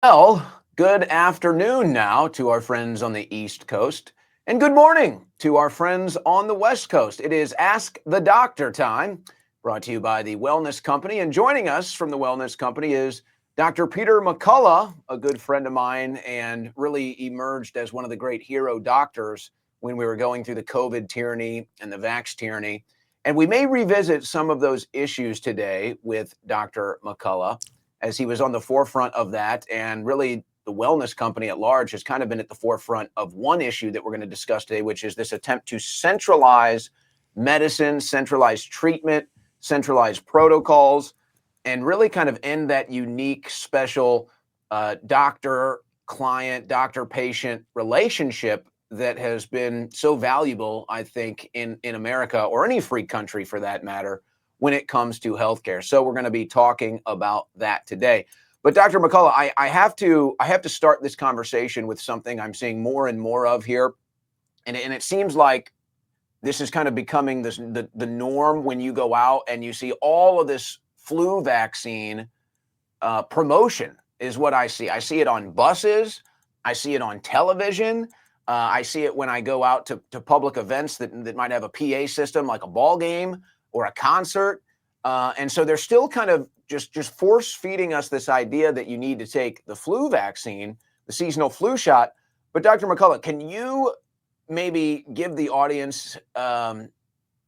Well, good afternoon now to our friends on the East Coast, and good morning to our friends on the West Coast. It is Ask the Doctor time, brought to you by the Wellness Company. And joining us from the Wellness Company is Dr. Peter McCullough, a good friend of mine, and really emerged as one of the great hero doctors when we were going through the COVID tyranny and the vax tyranny. And we may revisit some of those issues today with Dr. McCullough, as he was on the forefront of that. And really, the Wellness Company at large has kind of been at the forefront of one issue that we're going to discuss today, which is this attempt to centralize medicine, centralize treatment, centralize protocols, and really kind of end that unique, special doctor-client, doctor-patient relationship that has been so valuable, I think, in America, or any free country for that matter, when it comes to healthcare. So we're going to be talking about that today. But Dr. McCullough, I have to start this conversation with something I'm seeing more and more of here. And it seems like this is kind of becoming the norm when you go out and you see all of this flu vaccine promotion is what I see. I see it on buses. I see it on television. I see it when I go out to public events that might have a PA system, like a ball game or a concert. And so they're still kind of just force feeding us this idea that you need to take the flu vaccine, the seasonal flu shot. But Dr. McCullough, can you maybe give the audience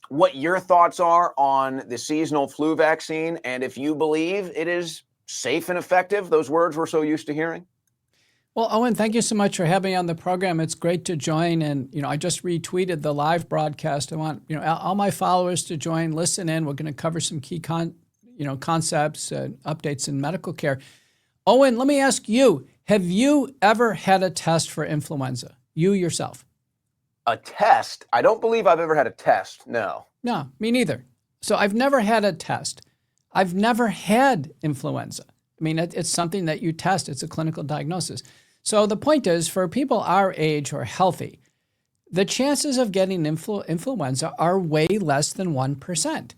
what your thoughts are on the seasonal flu vaccine, and if you believe it is safe and effective, those words we're so used to hearing? Well, Owen, thank you so much for having me on the program. It's great to join. And, I just retweeted the live broadcast. I want, all my followers to join, listen in. We're going to cover some key concepts, updates in medical care. Owen, let me ask you, have you ever had a test for influenza? You yourself? A test? I don't believe I've ever had a test. No. No, me neither. So I've never had a test. I've never had influenza. I mean, it's something that you test. It's a clinical diagnosis. So the point is, for people our age who are healthy, the chances of getting influenza are way less than 1%.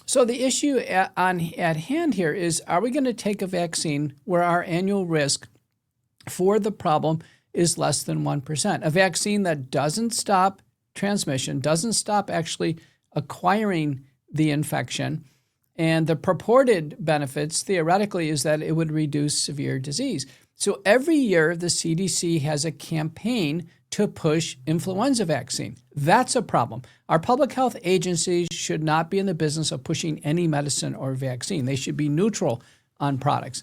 So the issue at hand here is, are we going to take a vaccine where our annual risk for the problem is less than 1%? A vaccine that doesn't stop transmission, doesn't stop actually acquiring the infection, and the purported benefits, theoretically, is that it would reduce severe disease. So every year, the CDC has a campaign to push influenza vaccine. That's a problem. Our public health agencies should not be in the business of pushing any medicine or vaccine. They should be neutral on products.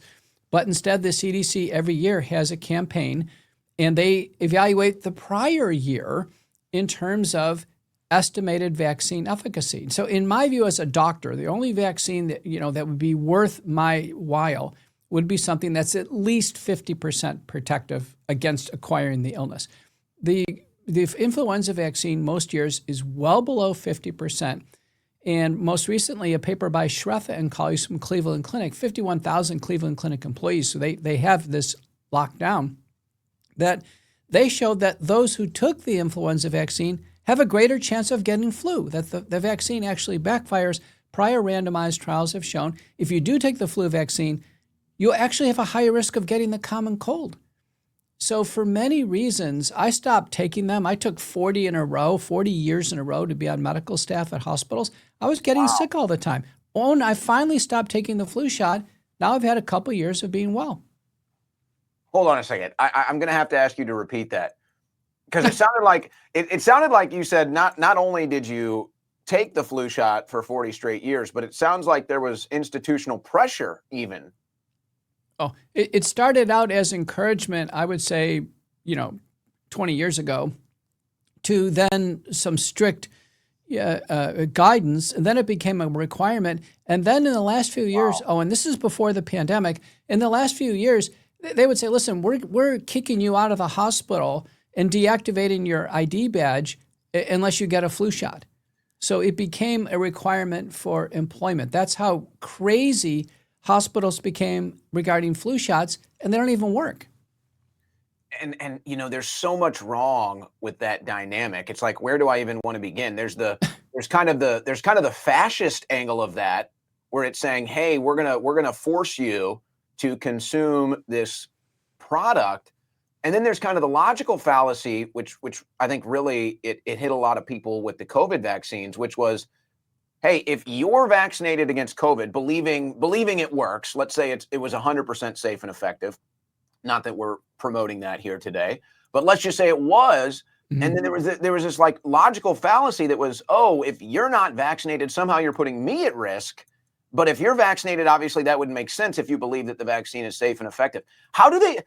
But instead, the CDC every year has a campaign, and they evaluate the prior year in terms of estimated vaccine efficacy. So in my view as a doctor, the only vaccine that, that would be worth my while would be something that's at least 50% protective against acquiring the illness. The influenza vaccine most years is well below 50%. And most recently, a paper by Shroyer and colleagues from Cleveland Clinic, 51,000 Cleveland Clinic employees, so they have this locked down, that they showed that those who took the influenza vaccine have a greater chance of getting flu, that the vaccine actually backfires. Prior randomized trials have shown if you do take the flu vaccine, you actually have a higher risk of getting the common cold. So for many reasons, I stopped taking them. I took 40 years in a row to be on medical staff at hospitals. I was getting sick all the time. And I finally stopped taking the flu shot. Now I've had a couple years of being well. Hold on a second. I'm going to have to ask you to repeat that, because it sounded like you said not only did you take the flu shot for 40 straight years, but it sounds like there was institutional pressure even. Oh, it started out as encouragement, I would say, 20 years ago, to then some strict guidance, and then it became a requirement. And then in the last few years, and this is before the pandemic, in the last few years, they would say, listen, we're kicking you out of the hospital and deactivating your ID badge unless you get a flu shot. So it became a requirement for employment. That's how crazy hospitals became regarding flu shots, and they don't even work. And there's so much wrong with that dynamic. It's like, where do I even want to begin? There's kind of the fascist angle of that, where it's saying, hey, we're gonna force you to consume this product. And then there's kind of the logical fallacy, which I think really it hit a lot of people with the COVID vaccines, which was, hey, if you're vaccinated against COVID, believing it works, let's say it was 100% safe and effective. Not that we're promoting that here today, but let's just say it was. And then there was this like logical fallacy that was, oh, if you're not vaccinated, somehow you're putting me at risk. But if you're vaccinated, obviously that would make sense if you believe that the vaccine is safe and effective. How do they,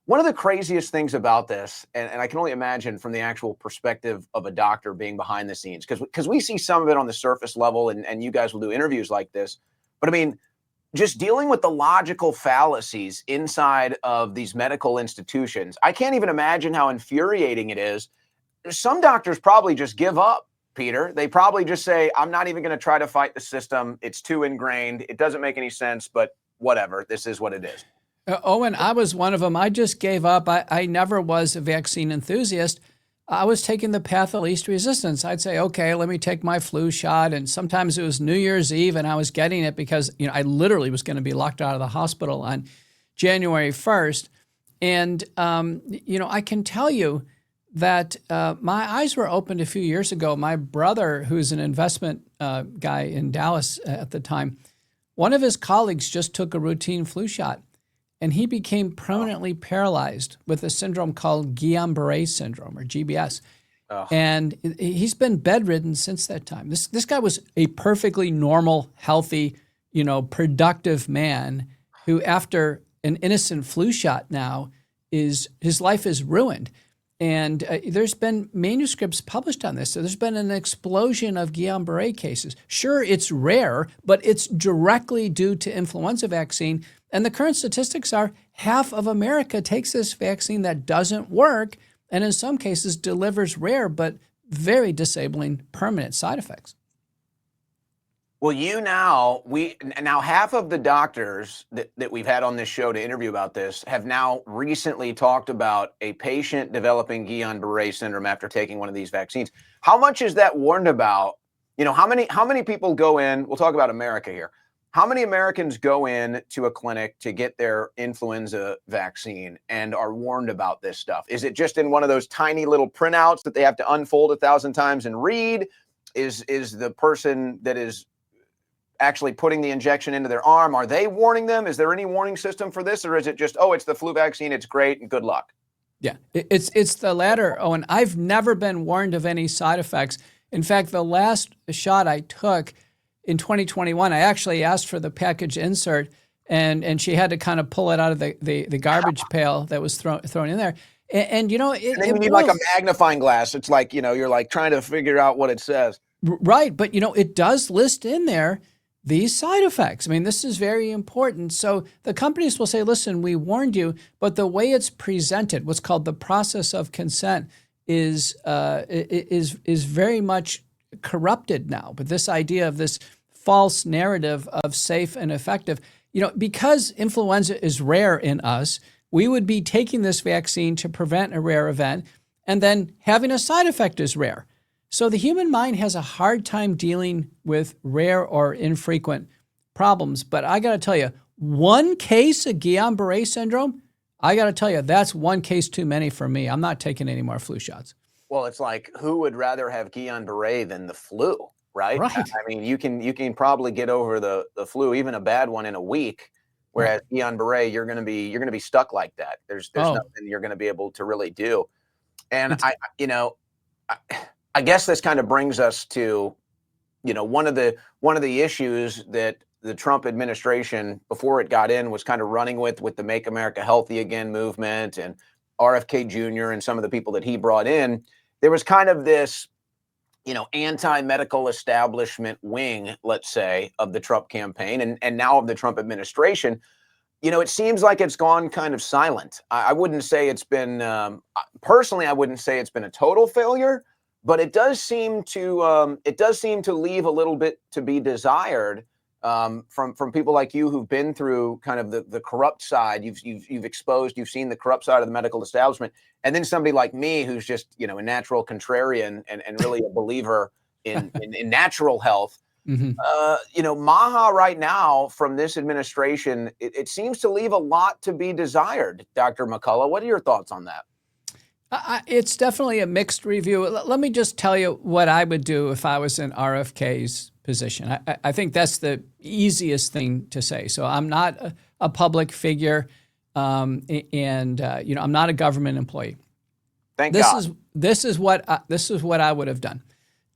one of the craziest things about this, and I can only imagine from the actual perspective of a doctor being behind the scenes, because we see some of it on the surface level, and you guys will do interviews like this. But I mean, just dealing with the logical fallacies inside of these medical institutions, I can't even imagine how infuriating it is. Some doctors probably just give up, Peter. They probably just say, I'm not even going to try to fight the system. It's too ingrained. It doesn't make any sense, but whatever. This is what it is. Owen, I was one of them. I just gave up. I never was a vaccine enthusiast. I was taking the path of least resistance. I'd say, okay, let me take my flu shot. And sometimes it was New Year's Eve and I was getting it because, I literally was going to be locked out of the hospital on January 1st. And, I can tell you that my eyes were opened a few years ago. My brother, who's an investment guy in Dallas at the time, one of his colleagues just took a routine flu shot. And he became permanently paralyzed with a syndrome called Guillain-Barré syndrome, or GBS. Oh. And he's been bedridden since that time. This guy was a perfectly normal, healthy, productive man who, after an innocent flu shot now, his life is ruined. And there's been manuscripts published on this. So there's been an explosion of Guillain-Barré cases. Sure, it's rare, but it's directly due to influenza vaccine. And the current statistics are half of America takes this vaccine that doesn't work, and in some cases delivers rare but very disabling permanent side effects. Well, now half of the doctors that we've had on this show to interview about this have now recently talked about a patient developing Guillain-Barré syndrome after taking one of these vaccines. How much is that warned about? How many people go in? We'll talk about America here. How many Americans go in to a clinic to get their influenza vaccine and are warned about this stuff? Is it just in one of those tiny little printouts that they have to unfold 1,000 times and read? Is the person that is actually putting the injection into their arm, are they warning them? Is there any warning system for this? Or is it just, oh, it's the flu vaccine, it's great, and good luck? Yeah, it's the latter, Owen. I've never been warned of any side effects. In fact, the last shot I took in 2021, I actually asked for the package insert, and she had to kind of pull it out of the garbage pail that was thrown in there. And you need like a magnifying glass. It's like, you're like trying to figure out what it says. Right. But, it does list in there these side effects. I mean, this is very important. So the companies will say, listen, we warned you, but the way it's presented, what's called the process of consent, is very much corrupted now. But this idea of this false narrative of safe and effective, because influenza is rare in us, we would be taking this vaccine to prevent a rare event, and then having a side effect is rare. So the human mind has a hard time dealing with rare or infrequent problems. But I got to tell you, one case of Guillain-Barré syndrome, I got to tell you, that's one case too many for me. I'm not taking any more flu shots. Well, it's like, who would rather have Guillain-Barré than the flu, right? Right. I mean, you can probably get over the flu, even a bad one, in a week. Whereas Guillain-Barré, you're going to be stuck like that. There's nothing you're going to be able to really do. And I guess this kind of brings us to, one of the issues that the Trump administration, before it got in, was kind of running with the Make America Healthy Again movement and RFK Jr. and some of the people that he brought in. There was kind of this, anti-medical establishment wing, let's say, of the Trump campaign and now of the Trump administration. It seems like it's gone kind of silent. I wouldn't say it's been, personally, I wouldn't say it's been a total failure, but it does seem to leave a little bit to be desired from people like you who've been through kind of the corrupt side. You've seen the corrupt side of the medical establishment, and then somebody like me who's just a natural contrarian and really a believer in natural health. Mhm. Maha right now from this administration, it seems to leave a lot to be desired. Dr. McCullough, what are your thoughts on that? It's definitely a mixed review. Let me just tell you what I would do if I was in RFK's position. I think that's the easiest thing to say. So I'm not a public figure, and I'm not a government employee. Thank This God. is this is what I would have done.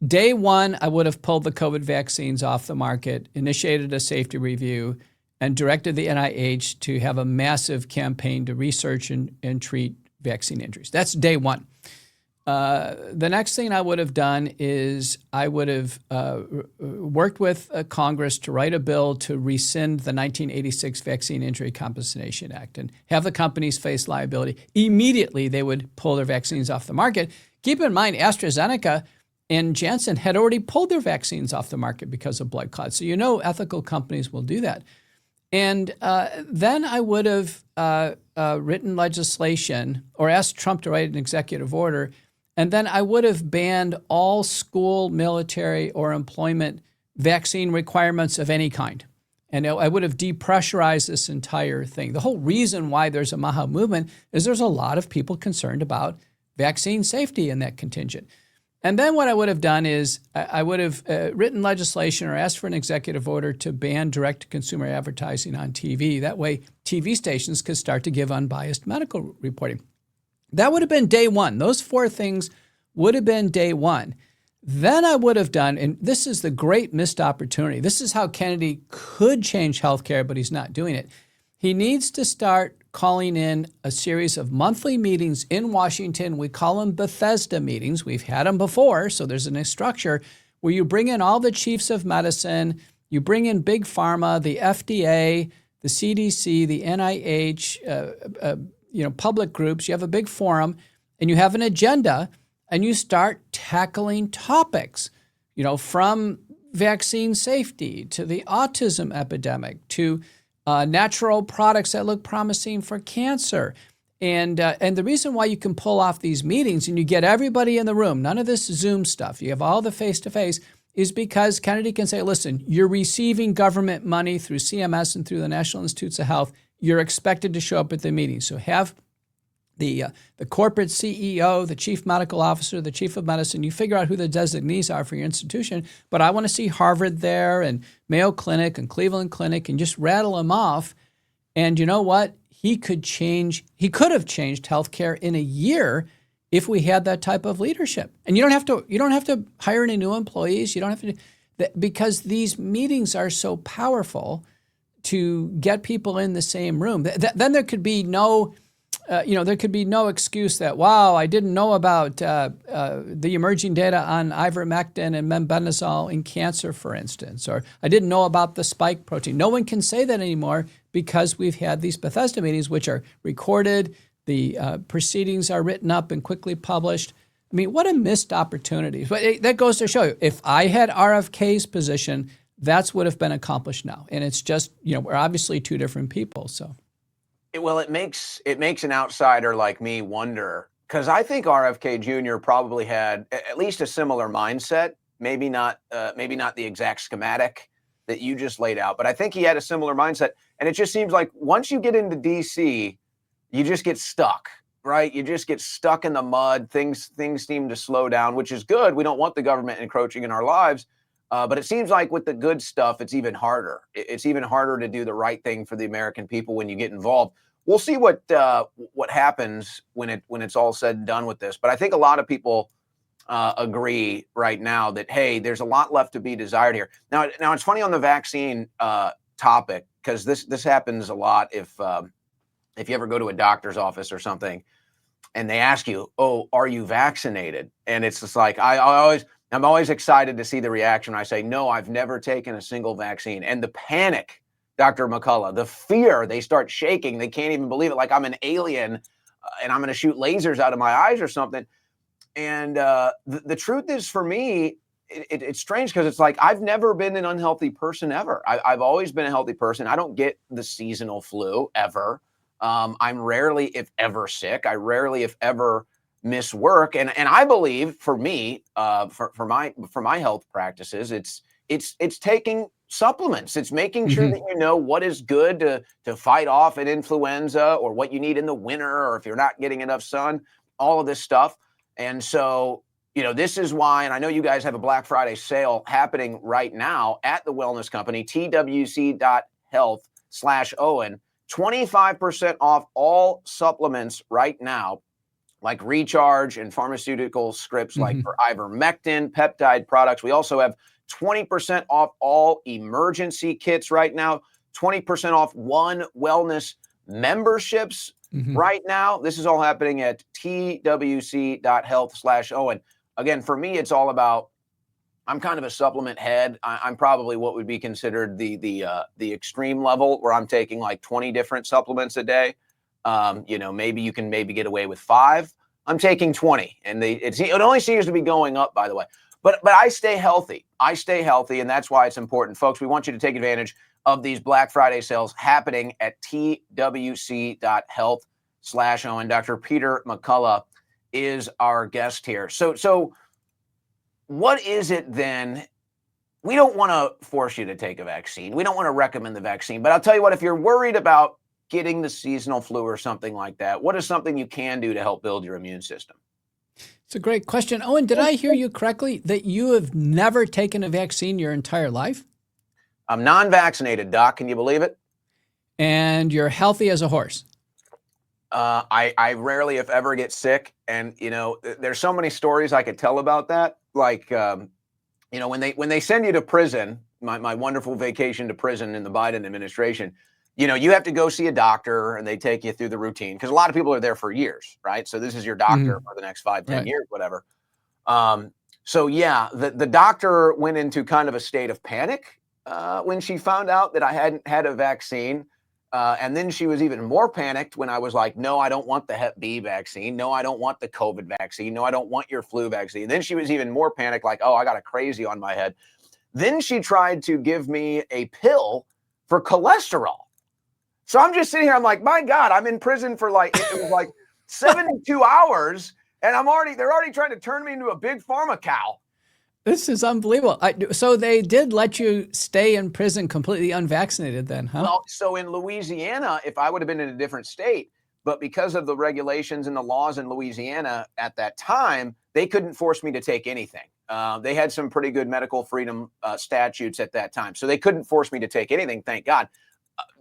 Day one, I would have pulled the COVID vaccines off the market, initiated a safety review, and directed the NIH to have a massive campaign to research and treat vaccine injuries. That's day one. The next thing I would have done is I would have worked with Congress to write a bill to rescind the 1986 Vaccine Injury Compensation Act and have the companies face liability. Immediately, they would pull their vaccines off the market. Keep in mind, AstraZeneca and Janssen had already pulled their vaccines off the market because of blood clots. So ethical companies will do that. And then I would have written legislation or asked Trump to write an executive order. And then I would have banned all school, military, or employment vaccine requirements of any kind. And I would have depressurized this entire thing. The whole reason why there's a Maha movement is there's a lot of people concerned about vaccine safety in that contingent. And then what I would have done is I would have written legislation or asked for an executive order to ban direct-to-consumer advertising on TV. That way, TV stations could start to give unbiased medical reporting. That would have been day one. Those four things would have been day one. Then I would have done, and this is the great missed opportunity. This is how Kennedy could change healthcare, but he's not doing it. He needs to start calling in a series of monthly meetings in Washington. We call them Bethesda meetings. We've had them before, so there's a structure where you bring in all the chiefs of medicine, you bring in big pharma, the FDA, the CDC, the NIH, public groups. You have a big forum, and you have an agenda, and you start tackling topics, from vaccine safety to the autism epidemic to natural products that look promising for cancer. And the reason why you can pull off these meetings and you get everybody in the room, none of this Zoom stuff, you have all the face-to-face, is because Kennedy can say, listen, you're receiving government money through CMS and through the National Institutes of Health. You're expected to show up at the meeting. So have the corporate CEO, the chief medical officer, the chief of medicine, you figure out who the designees are for your institution. But I want to see Harvard there and Mayo Clinic and Cleveland Clinic and just rattle them off. And you know what? He could have changed healthcare in a year if we had that type of leadership. And you don't have to hire any new employees. You don't have to, because these meetings are so powerful to get people in the same room. Then there could be no excuse that, wow, I didn't know about the emerging data on ivermectin and mebendazole in cancer, for instance, or I didn't know about the spike protein. No one can say that anymore because we've had these Bethesda meetings, which are recorded. The proceedings are written up and quickly published. I mean, what a missed opportunity. But that goes to show you, if I had RFK's position, that's what would have been accomplished now. And it's just, we're obviously two different people, so. Well, it makes an outsider like me wonder, because I think RFK Jr. probably had at least a similar mindset. Maybe not the exact schematic that you just laid out, but I think he had a similar mindset. And it just seems like once you get into DC, you just get stuck, right? You just get stuck in the mud. Things seem to slow down, which is good. We don't want the government encroaching in our lives. But it seems like with the good stuff, it's even harder. It's even harder to do the right thing for the American people when you get involved. We'll see what happens when it's all said and done with this. But I think a lot of people agree right now that, hey, there's a lot left to be desired here. Now it's funny on the vaccine topic, because this happens a lot if you ever go to a doctor's office or something, and they ask you, "Oh, are you vaccinated?" And it's just like I'm always excited to see the reaction when I say, "No, I've never taken a single vaccine." And the panic, Dr. McCullough, the fear, they start shaking. They can't even believe it, like I'm an alien and I'm going to shoot lasers out of my eyes or something. And the truth is, for me, it's strange, because it's like I've never been an unhealthy person ever. I've always been a healthy person. I don't get the seasonal flu ever. I'm rarely, if ever, sick. I rarely, if ever, miss work. And I believe, for me, for my health practices, it's taking supplements. It's making sure that you know what is good to fight off an influenza, or what you need in the winter, or if you're not getting enough sun, all of this stuff. And so, this is why, and I know you guys have a Black Friday sale happening right now at the wellness company, twc.health/Owen, 25% off all supplements right now, like recharge and pharmaceutical scripts like for ivermectin, peptide products. We also have 20% off all emergency kits right now, 20% off One Wellness memberships right now. This is all happening at twc.health/Owen. Again, for me, it's all about, I'm kind of a supplement head. I'm probably what would be considered the extreme level, where I'm taking like 20 different supplements a day. Maybe you can get away with 5. I'm taking 20, and it only seems to be going up, by the way. But I stay healthy. And that's why it's important. Folks, we want you to take advantage of these Black Friday sales happening at twc.health/Owen. Dr. Peter McCullough is our guest here. So what is it then? We don't want to force you to take a vaccine. We don't want to recommend the vaccine. But I'll tell you what, if you're worried about getting the seasonal flu or something like that, what is something you can do to help build your immune system? It's a great question. Owen, did I hear you correctly that you have never taken a vaccine your entire life? I'm non-vaccinated, Doc. Can you believe it? And you're healthy as a horse. I rarely, if ever, get sick. And, there's so many stories I could tell about that. Like, when they send you to prison, my wonderful vacation to prison in the Biden administration, you have to go see a doctor, and they take you through the routine, because a lot of people are there for years, right? So this is your doctor for the next 5-10 years, whatever. So yeah, the doctor went into kind of a state of panic when she found out that I hadn't had a vaccine. And then she was even more panicked when I was like, no, I don't want the Hep B vaccine. No, I don't want the COVID vaccine. No, I don't want your flu vaccine. Then she was even more panicked, like, oh, I got a crazy on my head. Then she tried to give me a pill for cholesterol. So I'm just sitting here, I'm like, my God, I'm in prison for it was like 72 hours, and they're already trying to turn me into a big pharma cow. This is unbelievable. So they did let you stay in prison completely unvaccinated then, huh? Well, so in Louisiana, if I would have been in a different state, but because of the regulations and the laws in Louisiana at that time, they couldn't force me to take anything. They had some pretty good medical freedom statutes at that time. So they couldn't force me to take anything, thank God.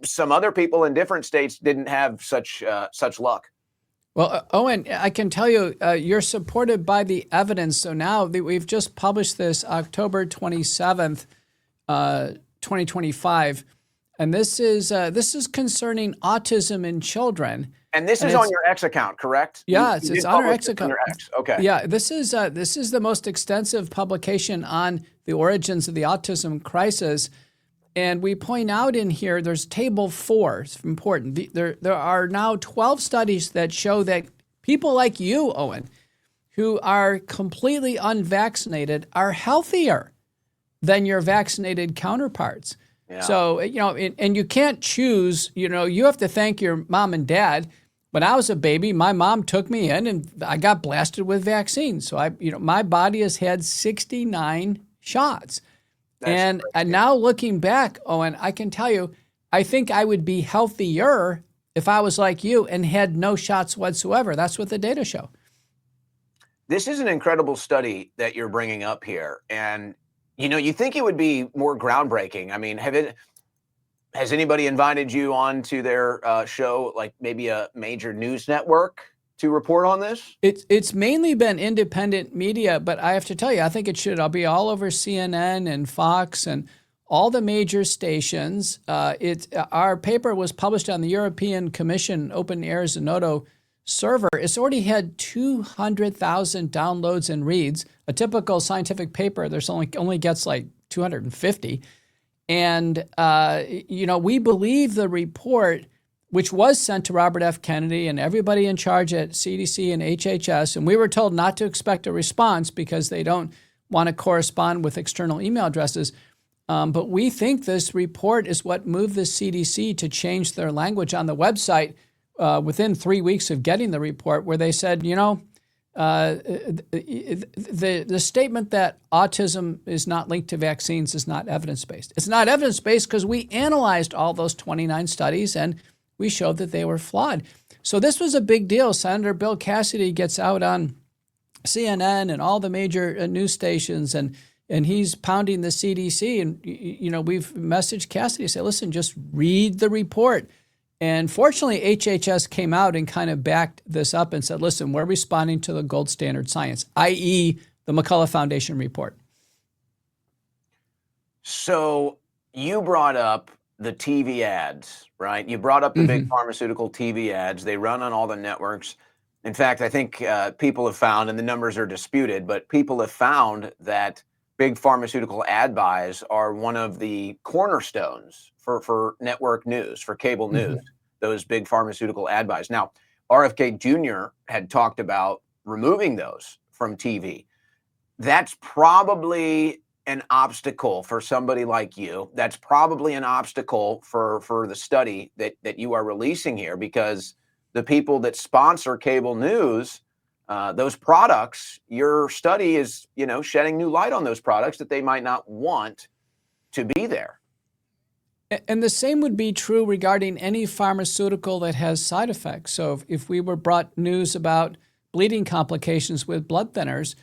Some other people in different states didn't have such luck. Well, Owen, I can tell you, you're supported by the evidence. So now we've just published this October 27th, 2025, and this is concerning autism in children. And this is on your X account, correct? Yeah, it's on our X account. On your X. Okay. Yeah, this is the most extensive publication on the origins of the autism crisis. And we point out in here, there's table 4. It's important. There are now 12 studies that show that people like you, Owen, who are completely unvaccinated, are healthier than your vaccinated counterparts. Yeah. So, and you can't choose, you have to thank your mom and dad. When I was a baby, my mom took me in and I got blasted with vaccines. So my body has had 69 shots. And now looking back, Owen, I can tell you, I think I would be healthier if I was like you and had no shots whatsoever. That's what the data show. This is an incredible study that you're bringing up here. And, you think it would be more groundbreaking. I mean, has anybody invited you on to their show, like maybe a major news network, to report on this? It's mainly been independent media, but I have to tell you, I think it should be all over CNN and Fox and all the major stations. Our paper was published on the European Commission Open Air Zenodo server. It's already had 200,000 downloads and reads. A typical scientific paper, there's only gets like 250. And we believe the report, which was sent to Robert F. Kennedy and everybody in charge at CDC and HHS. And we were told not to expect a response because they don't want to correspond with external email addresses. But we think this report is what moved the CDC to change their language on the website within 3 weeks of getting the report, where they said, the statement that autism is not linked to vaccines is not evidence-based. It's not evidence-based because we analyzed all those 29 studies and we showed that they were flawed. So this was a big deal. Senator Bill Cassidy gets out on CNN and all the major news stations, and he's pounding the CDC. And we've messaged Cassidy, say, listen, just read the report. And fortunately, HHS came out and kind of backed this up and said, listen, we're responding to the gold standard science, i.e. the McCullough Foundation report. So you brought up the TV ads, right? You brought up the big pharmaceutical TV ads. They run on all the networks. In fact, I think people have found, and the numbers are disputed, but people have found that big pharmaceutical ad buys are one of the cornerstones for network news, for cable news, those big pharmaceutical ad buys. Now, RFK Jr. had talked about removing those from TV. That's probably an obstacle for somebody like you. That's probably an obstacle for the study that you are releasing here, because the people that sponsor cable news, those products, your study is, shedding new light on those products that they might not want to be there. And the same would be true regarding any pharmaceutical that has side effects. So if we were brought news about bleeding complications with blood thinners,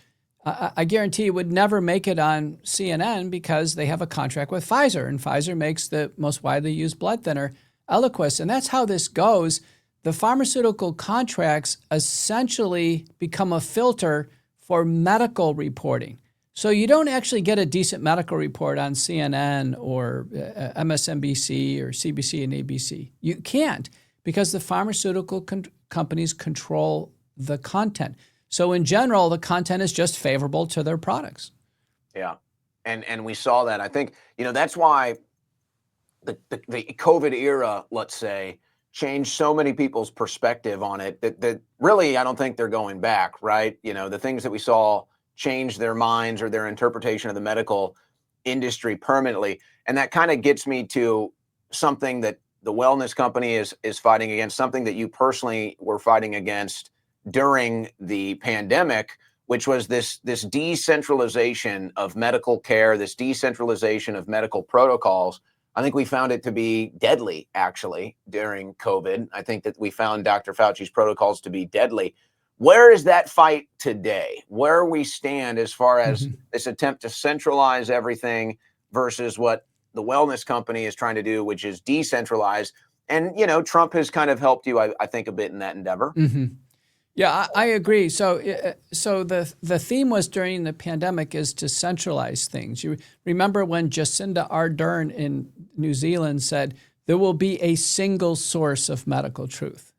I guarantee it would never make it on CNN because they have a contract with Pfizer, and Pfizer makes the most widely used blood thinner, Eliquis. And that's how this goes. The pharmaceutical contracts essentially become a filter for medical reporting. So you don't actually get a decent medical report on CNN or MSNBC or CBC and ABC. You can't, because the pharmaceutical companies control the content. So in general, the content is just favorable to their products. Yeah. And we saw that. I think, that's why the COVID era, let's say, changed so many people's perspective on it that really, I don't think they're going back, right? The things that we saw change their minds or their interpretation of the medical industry permanently. And that kind of gets me to something that the wellness company is fighting against, something that you personally were fighting against during the pandemic, which was this decentralization of medical care, this decentralization of medical protocols. I think we found it to be deadly, actually, during COVID. I think that we found Dr. Fauci's protocols to be deadly. Where is that fight today? Where we stand as far as this attempt to centralize everything versus what the wellness company is trying to do, which is decentralize. And, Trump has kind of helped you, I think, a bit in that endeavor. Yeah, I agree. So the theme was during the pandemic is to centralize things. You remember when Jacinda Ardern in New Zealand said, there will be a single source of medical truth,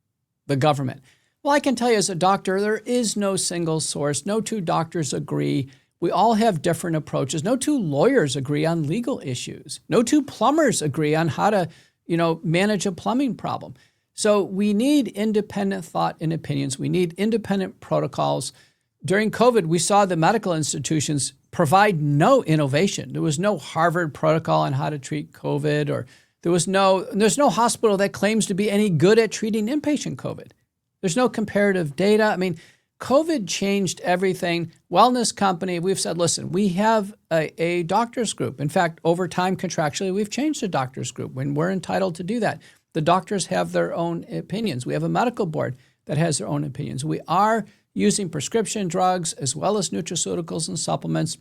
the government. Well, I can tell you as a doctor, there is no single source. No two doctors agree. We all have different approaches. No two lawyers agree on legal issues. No two plumbers agree on how to, manage a plumbing problem. So we need independent thought and opinions. We need independent protocols. During COVID, we saw the medical institutions provide no innovation. There was no Harvard protocol on how to treat COVID, or there's no hospital that claims to be any good at treating inpatient COVID. There's no comparative data. I mean, COVID changed everything. Wellness company, we've said, listen, we have a doctors group. In fact, over time, contractually, we've changed the doctors group when we're entitled to do that. The doctors have their own opinions. We have a medical board that has their own opinions. We are using prescription drugs as well as nutraceuticals and supplements,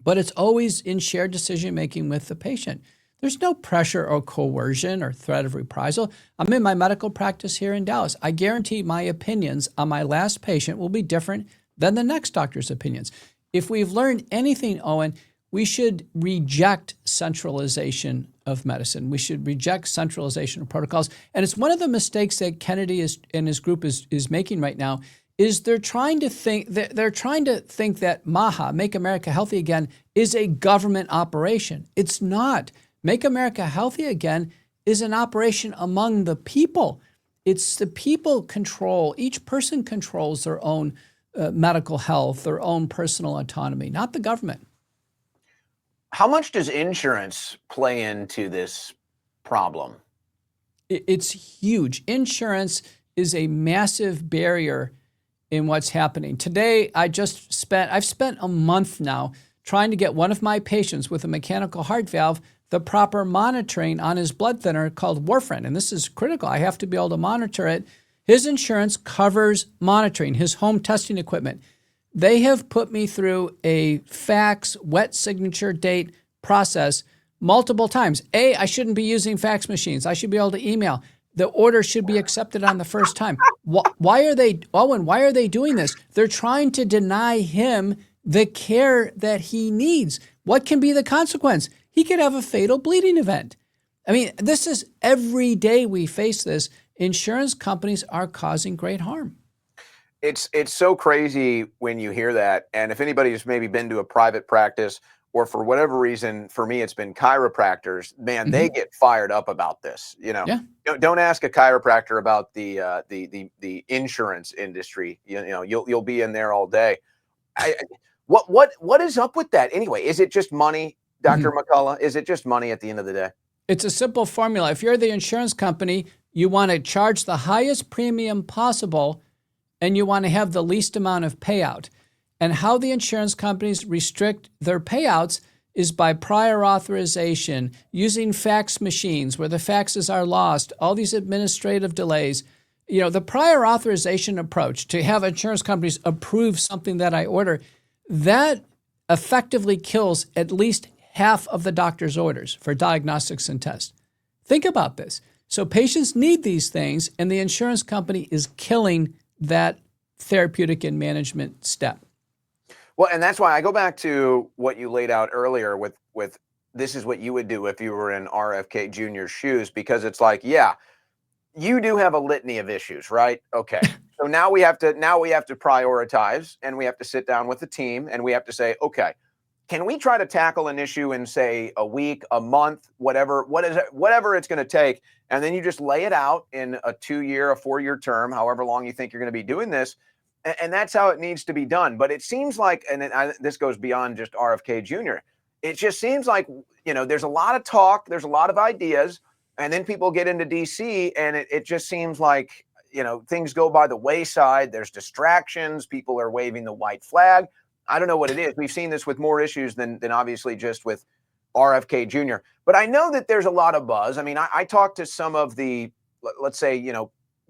but it's always in shared decision-making with the patient. There's no pressure or coercion or threat of reprisal. I'm in my medical practice here in Dallas. I guarantee my opinions on my last patient will be different than the next doctor's opinions. If we've learned anything, Owen, we should reject centralization of medicine. We should reject centralization of protocols. And it's one of the mistakes that Kennedy and his group is making right now, is they're trying to think that MAHA, Make America Healthy Again, is a government operation. It's not. Make America Healthy Again is an operation among the people. It's the people control. Each person controls their own medical health, their own personal autonomy, not the government. How much does insurance play into this problem? It's huge. Insurance is a massive barrier in what's happening. Today, I've spent a month now trying to get one of my patients with a mechanical heart valve the proper monitoring on his blood thinner called warfarin. And this is critical. I have to be able to monitor it. His insurance covers monitoring, his home testing equipment. They have put me through a fax, wet signature date process multiple times. I shouldn't be using fax machines. I should be able to email. The order should be accepted on the first time. Why are they, Owen, why are they doing this? They're trying to deny him the care that he needs. What can be the consequence? He could have a fatal bleeding event. I mean, this is every day we face this. Insurance companies are causing great harm. It's so crazy when you hear that. And if anybody's maybe been to a private practice, or for whatever reason, for me, it's been chiropractors, man, they get fired up about this. Yeah. Don't ask a chiropractor about the insurance industry. You'll be in there all day. What is up with that anyway? Is it just money, Dr. McCullough? Is it just money at the end of the day? It's a simple formula. If you're the insurance company, you want to charge the highest premium possible, and you want to have the least amount of payout. And how the insurance companies restrict their payouts is by prior authorization, using fax machines where the faxes are lost, all these administrative delays. The prior authorization approach to have insurance companies approve something that I order, that effectively kills at least half of the doctor's orders for diagnostics and tests. Think about this. So patients need these things, and the insurance company is killing that therapeutic and management step. Well, and that's why I go back to what you laid out earlier with this is what you would do if you were in RFK Jr.'s shoes, because it's like, yeah, you do have a litany of issues, right? Okay. So now we have to prioritize, and we have to sit down with the team, and we have to say, okay, can we try to tackle an issue in, say, a week, a month, whatever it's going to take, and then you just lay it out in a 2-year, a 4-year term, however long you think you're going to be doing this. And that's how it needs to be done. But it seems like, and this goes beyond just RFK Jr., it just seems like, there's a lot of talk, there's a lot of ideas, and then people get into DC, and it just seems like, things go by the wayside. There's distractions. People are waving the white flag. I don't know what it is. We've seen this with more issues than obviously just with RFK Jr. But I know that there's a lot of buzz. I mean, I talked to some of the, let's say,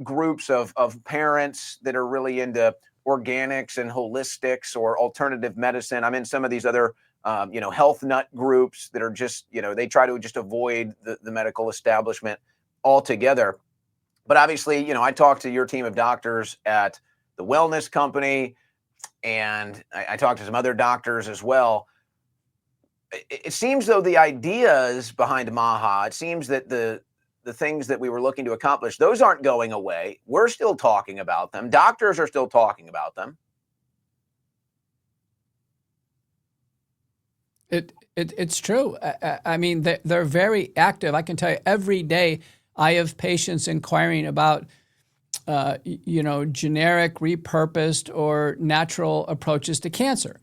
groups of parents that are really into organics and holistics or alternative medicine. I'm in some of these other, health nut groups that are just, they try to just avoid the medical establishment altogether. But obviously, I talked to your team of doctors at the wellness company, and I talked to some other doctors as well. It seems though the ideas behind MAHA, it seems that the things that we were looking to accomplish, those aren't going away. We're still talking about them. Doctors are still talking about them. It's true. I mean, they're very active. I can tell you every day I have patients inquiring about, generic, repurposed, or natural approaches to cancer.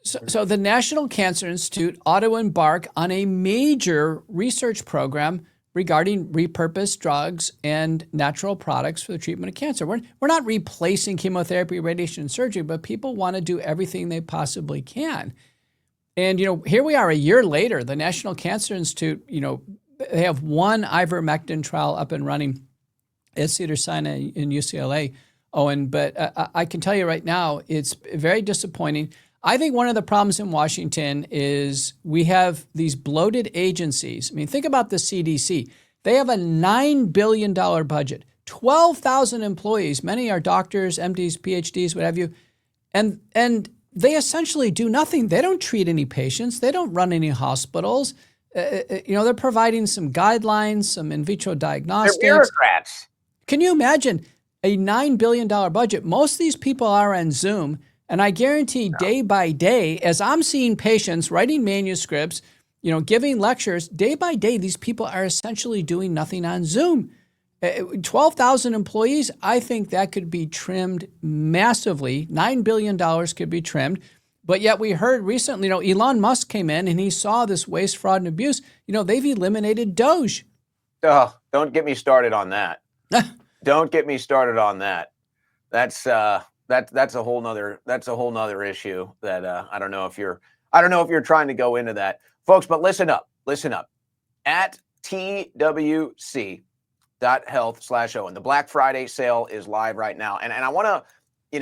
So the National Cancer Institute ought to embark on a major research program regarding repurposed drugs and natural products for the treatment of cancer. We're not replacing chemotherapy, radiation, and surgery, but people want to do everything they possibly can. And, here we are a year later, the National Cancer Institute, they have one ivermectin trial up and running at Cedars-Sinai in UCLA, Owen. But I can tell you right now, it's very disappointing. I think one of the problems in Washington is we have these bloated agencies. I mean, think about the CDC. They have a $9 billion budget, 12,000 employees. Many are doctors, MDs, PhDs, what have you. And they essentially do nothing. They don't treat any patients. They don't run any hospitals. They're providing some guidelines, some in vitro diagnostics. They're bureaucrats. Can you imagine a $9 billion budget? Most of these people are on Zoom. And I guarantee day by day, as I'm seeing patients writing manuscripts, giving lectures, day by day, these people are essentially doing nothing on Zoom. 12,000 employees, I think that could be trimmed massively. $9 billion could be trimmed. But yet we heard recently, Elon Musk came in and he saw this waste, fraud, and abuse. They've eliminated Doge. Oh, don't get me started on that. Don't get me started on that. That's that's a whole nother issue that I don't know if you're trying to go into that, folks. But listen up, at twc.health/Owen. The Black Friday sale is live right now, and I want to,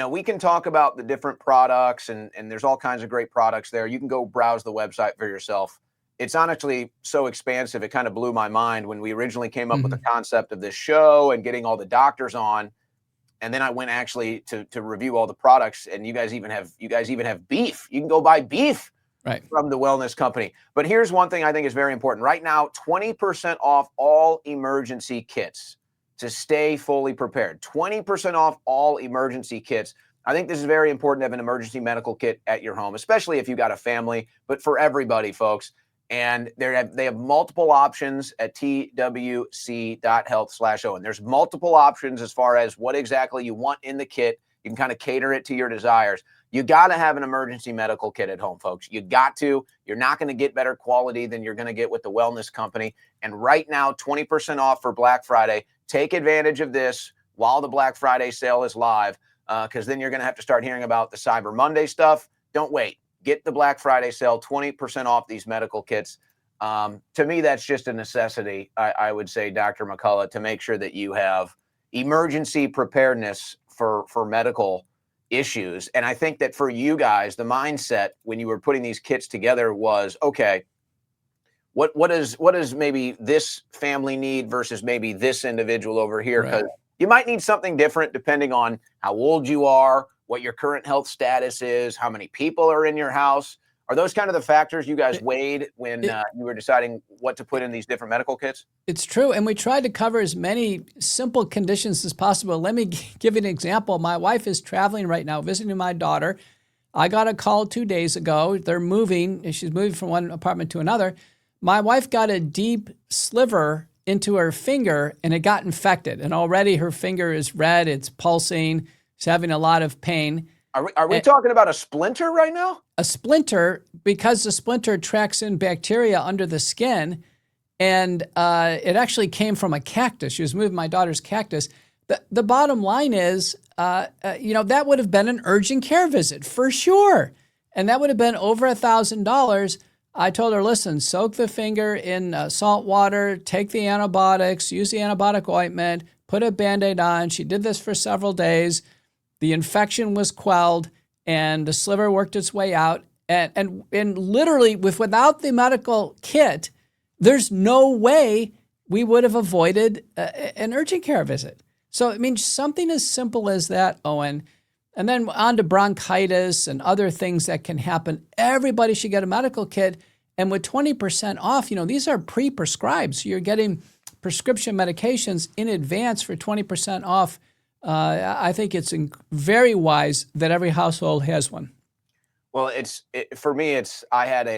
we can talk about the different products, and there's all kinds of great products there. You can go browse the website for yourself. It's honestly so expansive. It kind of blew my mind when we originally came up with the concept of this show and getting all the doctors on. And then I went actually to review all the products, and you guys even have beef. You can go buy beef from the wellness company. But here's one thing I think is very important. Right now, 20% off all emergency kits to stay fully prepared. 20% off all emergency kits. I think this is very important to have an emergency medical kit at your home, especially if you got a family, but for everybody, folks. And they have multiple options at twc.health/Owen. There's multiple options as far as what exactly you want in the kit. You can kind of cater it to your desires. You got to have an emergency medical kit at home, folks. You got to. You're not going to get better quality than you're going to get with the wellness company. And right now, 20% off for Black Friday. Take advantage of this while the Black Friday sale is live, because then you're going to have to start hearing about the Cyber Monday stuff. Don't wait. Get the Black Friday sale, 20% off these medical kits. To me, that's just a necessity, I would say, Dr. McCullough, to make sure that you have emergency preparedness for medical issues. And I think that for you guys, the mindset when you were putting these kits together was, okay, what does maybe this family need versus maybe this individual over here? Because you might need something different depending on how old you are, what your current health status is, how many people are in your house. Are those kind of the factors you guys weighed when you were deciding what to put in these different medical kits? It's true. And we tried to cover as many simple conditions as possible. Let me give you an example. My wife is traveling right now, visiting my daughter. I got a call 2 days ago. They're moving. She's moving from one apartment to another. My wife got a deep sliver into her finger, and it got infected. And already her finger is red. It's pulsing. She's having a lot of pain. Are we talking about a splinter right now? A splinter, because the splinter tracks in bacteria under the skin, and it actually came from a cactus. She was moving my daughter's cactus. The bottom line is, that would have been an urgent care visit for sure. And that would have been over $1,000. I told her, listen, soak the finger in salt water, take the antibiotics, use the antibiotic ointment, put a Band-Aid on. She did this for several days. The infection was quelled, and the sliver worked its way out. And literally, without the medical kit, there's no way we would have avoided an urgent care visit. So, I mean, something as simple as that, Owen, and then on to bronchitis and other things that can happen. Everybody should get a medical kit. And with 20% off, these are pre-prescribed. So you're getting prescription medications in advance for 20% off. I think it's very wise that every household has one. Well, for me, I had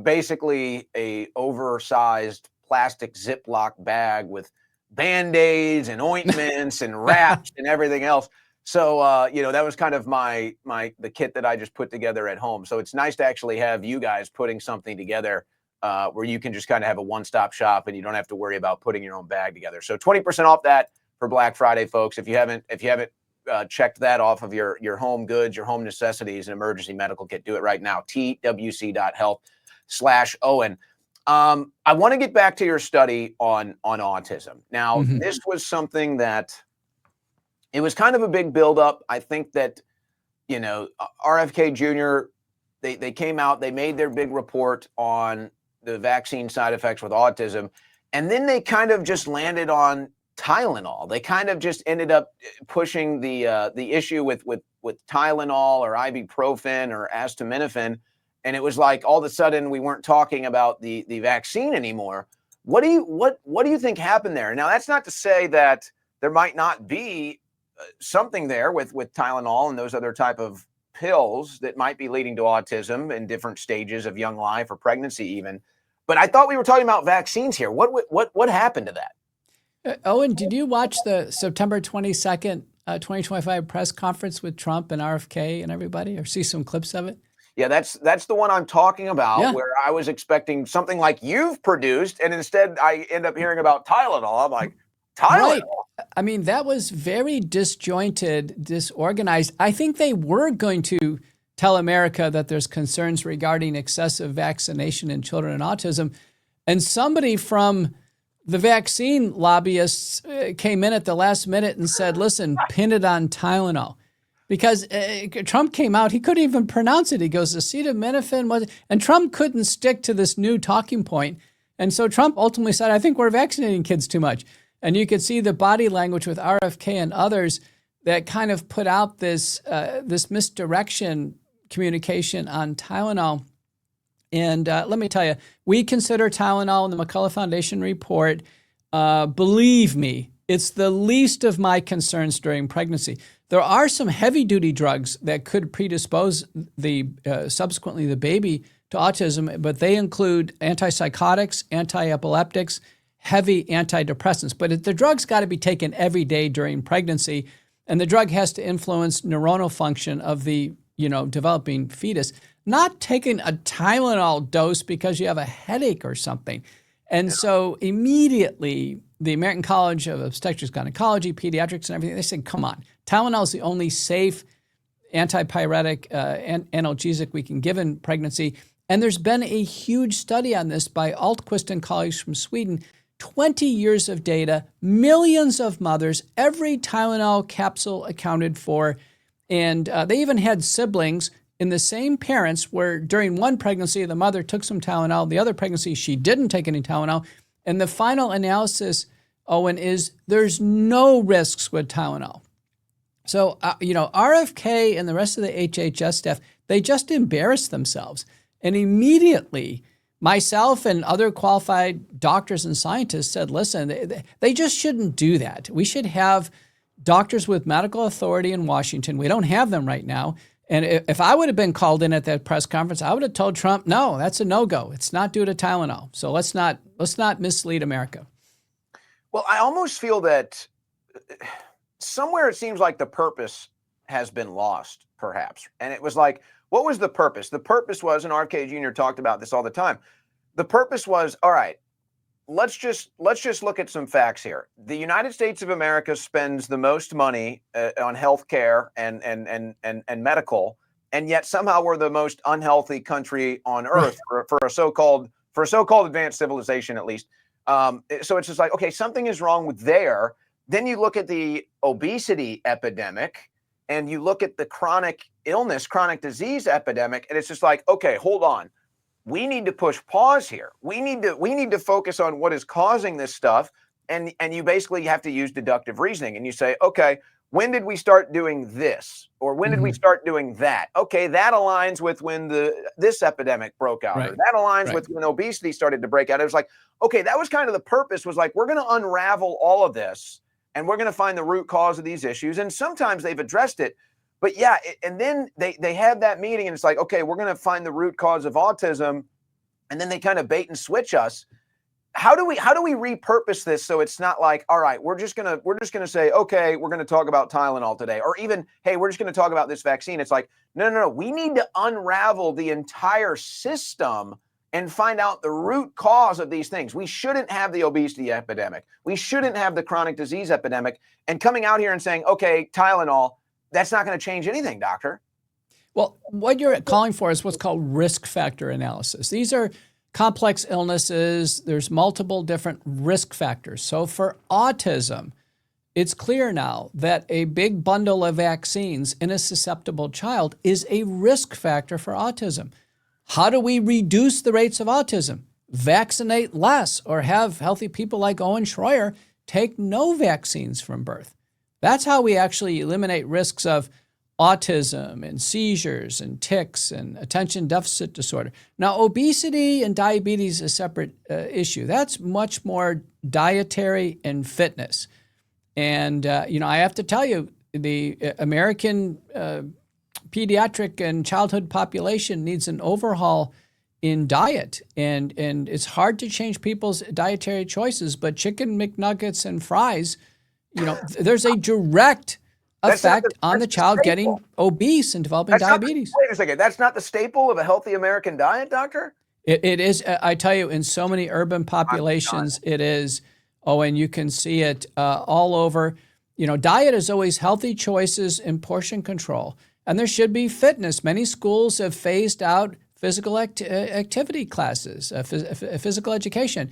basically a oversized plastic Ziploc bag with Band-Aids and ointments and wraps and everything else. So, that was kind of the kit that I just put together at home. So it's nice to actually have you guys putting something together where you can just kind of have a one-stop shop and you don't have to worry about putting your own bag together. So 20% off that for Black Friday, folks. If you haven't checked that off of your home goods, your home necessities, and emergency medical kit, do it right now. twc.health/Owen. I want to get back to your study on autism. Now, this was something that it was kind of a big buildup. I think that, RFK Jr., they came out, they made their big report on the vaccine side effects with autism, and then they kind of just landed on Tylenol. They kind of just ended up pushing the issue with Tylenol or ibuprofen or acetaminophen, and it was like all of a sudden we weren't talking about the vaccine anymore. What do you think happened there? Now, that's not to say that there might not be something there with Tylenol and those other type of pills that might be leading to autism in different stages of young life or pregnancy even. But I thought we were talking about vaccines here. What happened to that? Owen, did you watch the September 22nd, 2025 press conference with Trump and RFK and everybody, or see some clips of it? Yeah, that's the one I'm talking about, Yeah. where I was expecting something like you've produced, and instead I end up hearing about Tylenol. I'm like, Right. Tylenol. I mean, that was very disjointed, disorganized. I think they were going to tell America that there's concerns regarding excessive vaccination in children and autism. And somebody from the vaccine lobbyists came in at the last minute and said, listen, pin it on Tylenol. Because Trump came out, he couldn't even pronounce it. He goes, acetaminophen was, and Trump couldn't stick to this new talking point. And so Trump ultimately said, I think we're vaccinating kids too much. And you could see the body language with RFK and others that kind of put out this misdirection communication on Tylenol. And let me tell you, we consider Tylenol in the McCullough Foundation report, believe me, it's the least of my concerns during pregnancy. There are some heavy-duty drugs that could predispose subsequently the baby to autism, but they include antipsychotics, anti-epileptics, heavy antidepressants. But the drug's got to be taken every day during pregnancy, and the drug has to influence neuronal function of the developing fetus. Not taking a Tylenol dose because you have a headache or something. And so immediately, the American College of Obstetrics, Gynecology, Pediatrics, and everything, they said, come on, Tylenol is the only safe antipyretic analgesic we can give in pregnancy. And there's been a huge study on this by Altquist and colleagues from Sweden, 20 years of data, millions of mothers, every Tylenol capsule accounted for. And they even had siblings in the same parents where during one pregnancy, the mother took some Tylenol, the other pregnancy, she didn't take any Tylenol. And the final analysis, Owen, is there's no risks with Tylenol. So, RFK and the rest of the HHS staff, they just embarrassed themselves. And immediately, myself and other qualified doctors and scientists said, listen, they just shouldn't do that. We should have doctors with medical authority in Washington. We don't have them right now. And if I would have been called in at that press conference, I would have told Trump, no, that's a no-go. It's not due to Tylenol. So let's not mislead America. Well, I almost feel that somewhere it seems like the purpose has been lost, perhaps. And it was like, what was the purpose? The purpose was, and RFK Jr. talked about this all the time. The purpose was, all right, let's just look at some facts here. The United States of America spends the most money on healthcare and medical, and yet somehow we're the most unhealthy country on earth for a so-called advanced civilization, at least. So it's just like, okay, something is wrong with there. Then you look at the obesity epidemic, and you look at the chronic illness, chronic disease epidemic, and it's just like, okay, hold on. We need to push pause here. We need to focus on what is causing this stuff. And you basically have to use deductive reasoning. And you say, okay, when did we start doing this? Or when did we start doing that? Okay, that aligns with when this epidemic broke out. Right. Or that aligns with when obesity started to break out. It was like, okay, that was kind of the purpose, was like, we're going to unravel all of this and we're going to find the root cause of these issues. And sometimes they've addressed it. But yeah, and then they had that meeting and it's like, okay, we're going to find the root cause of autism. And then they kind of bait and switch us. How do we repurpose this so it's not like, all right, we're just gonna say, okay, we're gonna talk about Tylenol today, or even, hey, we're just gonna talk about this vaccine. It's like, no, we need to unravel the entire system and find out the root cause of these things. We shouldn't have the obesity epidemic. We shouldn't have the chronic disease epidemic. And coming out here and saying, okay, Tylenol, that's not going to change anything, doctor. Well, what you're calling for is what's called risk factor analysis. These are complex illnesses. There's multiple different risk factors. So for autism, it's clear now that a big bundle of vaccines in a susceptible child is a risk factor for autism. How do we reduce the rates of autism? Vaccinate less, or have healthy people like Owen Shroyer take no vaccines from birth. That's how we actually eliminate risks of autism and seizures and tics and attention deficit disorder. Now, obesity and diabetes is a separate issue. That's much more dietary and fitness. And, I have to tell you, the American pediatric and childhood population needs an overhaul in diet. And it's hard to change people's dietary choices, but chicken McNuggets and fries, there's a direct effect on the child getting obese and developing diabetes. Wait a second. That's not the staple of a healthy American diet, doctor? It is. I tell you, in so many urban populations, it is. Owen. You can see it all over. Diet is always healthy choices and portion control. And there should be fitness. Many schools have phased out physical activity classes, physical education.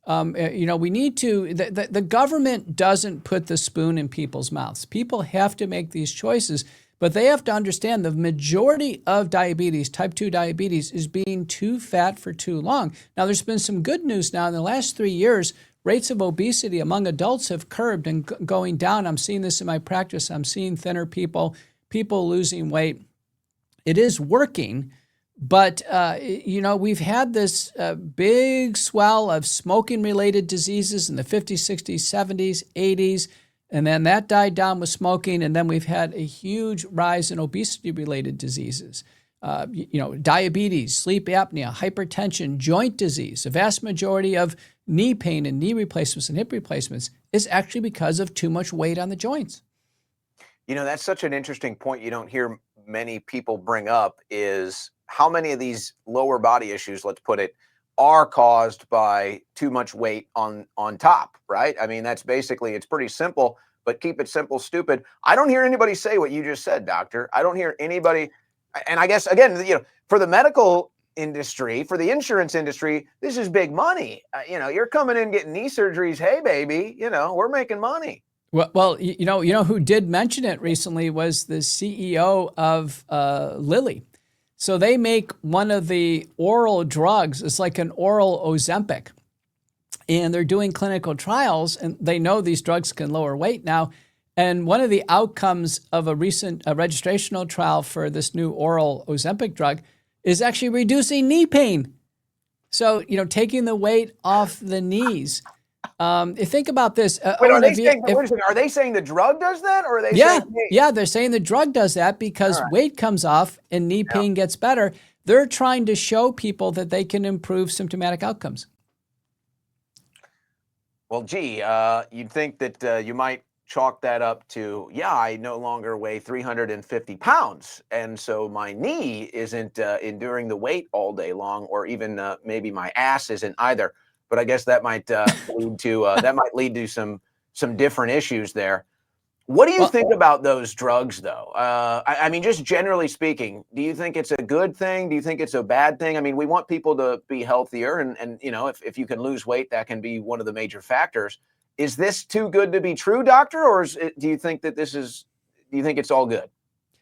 We need to, the government doesn't put the spoon in people's mouths. People have to make these choices, but they have to understand the majority of diabetes, type 2 diabetes, is being too fat for too long. Now, there's been some good news now. In the last 3 years, rates of obesity among adults have curbed and going down. I'm seeing this in my practice. I'm seeing thinner people losing weight. It is working. But, we've had this big swell of smoking-related diseases in the 50s, 60s, 70s, 80s, and then that died down with smoking, and then we've had a huge rise in obesity-related diseases. Diabetes, sleep apnea, hypertension, joint disease. The vast majority of knee pain and knee replacements and hip replacements is actually because of too much weight on the joints. That's such an interesting point you don't hear many people bring up is how many of these lower body issues, let's put it, are caused by too much weight on top, right? I mean, that's basically, it's pretty simple, but keep it simple, stupid. I don't hear anybody say what you just said, doctor. I don't hear anybody. And I guess, again, for the medical industry, for the insurance industry, this is big money. You're coming in getting knee surgeries. Hey, baby, we're making money. Well, who did mention it recently was the CEO of Lilly. So they make one of the oral drugs. It's like an oral Ozempic. And they're doing clinical trials, and they know these drugs can lower weight now. And one of the outcomes of a recent registrational trial for this new oral Ozempic drug is actually reducing knee pain. So, taking the weight off the knees. Think about this. Wait, are they saying the drug does that, or are they saying? Yeah, they're saying the drug does that because weight comes off and knee pain gets better. They're trying to show people that they can improve symptomatic outcomes. Well, gee, you'd think that you might chalk that up to, I no longer weigh 350 pounds, and so my knee isn't enduring the weight all day long, or even maybe my ass isn't either. But I guess that might lead to some different issues there. What do you think about those drugs, though? I mean, just generally speaking, do you think it's a good thing? Do you think it's a bad thing? I mean, we want people to be healthier, and if you can lose weight, that can be one of the major factors. Is this too good to be true, doctor, or do you think that do you think it's all good?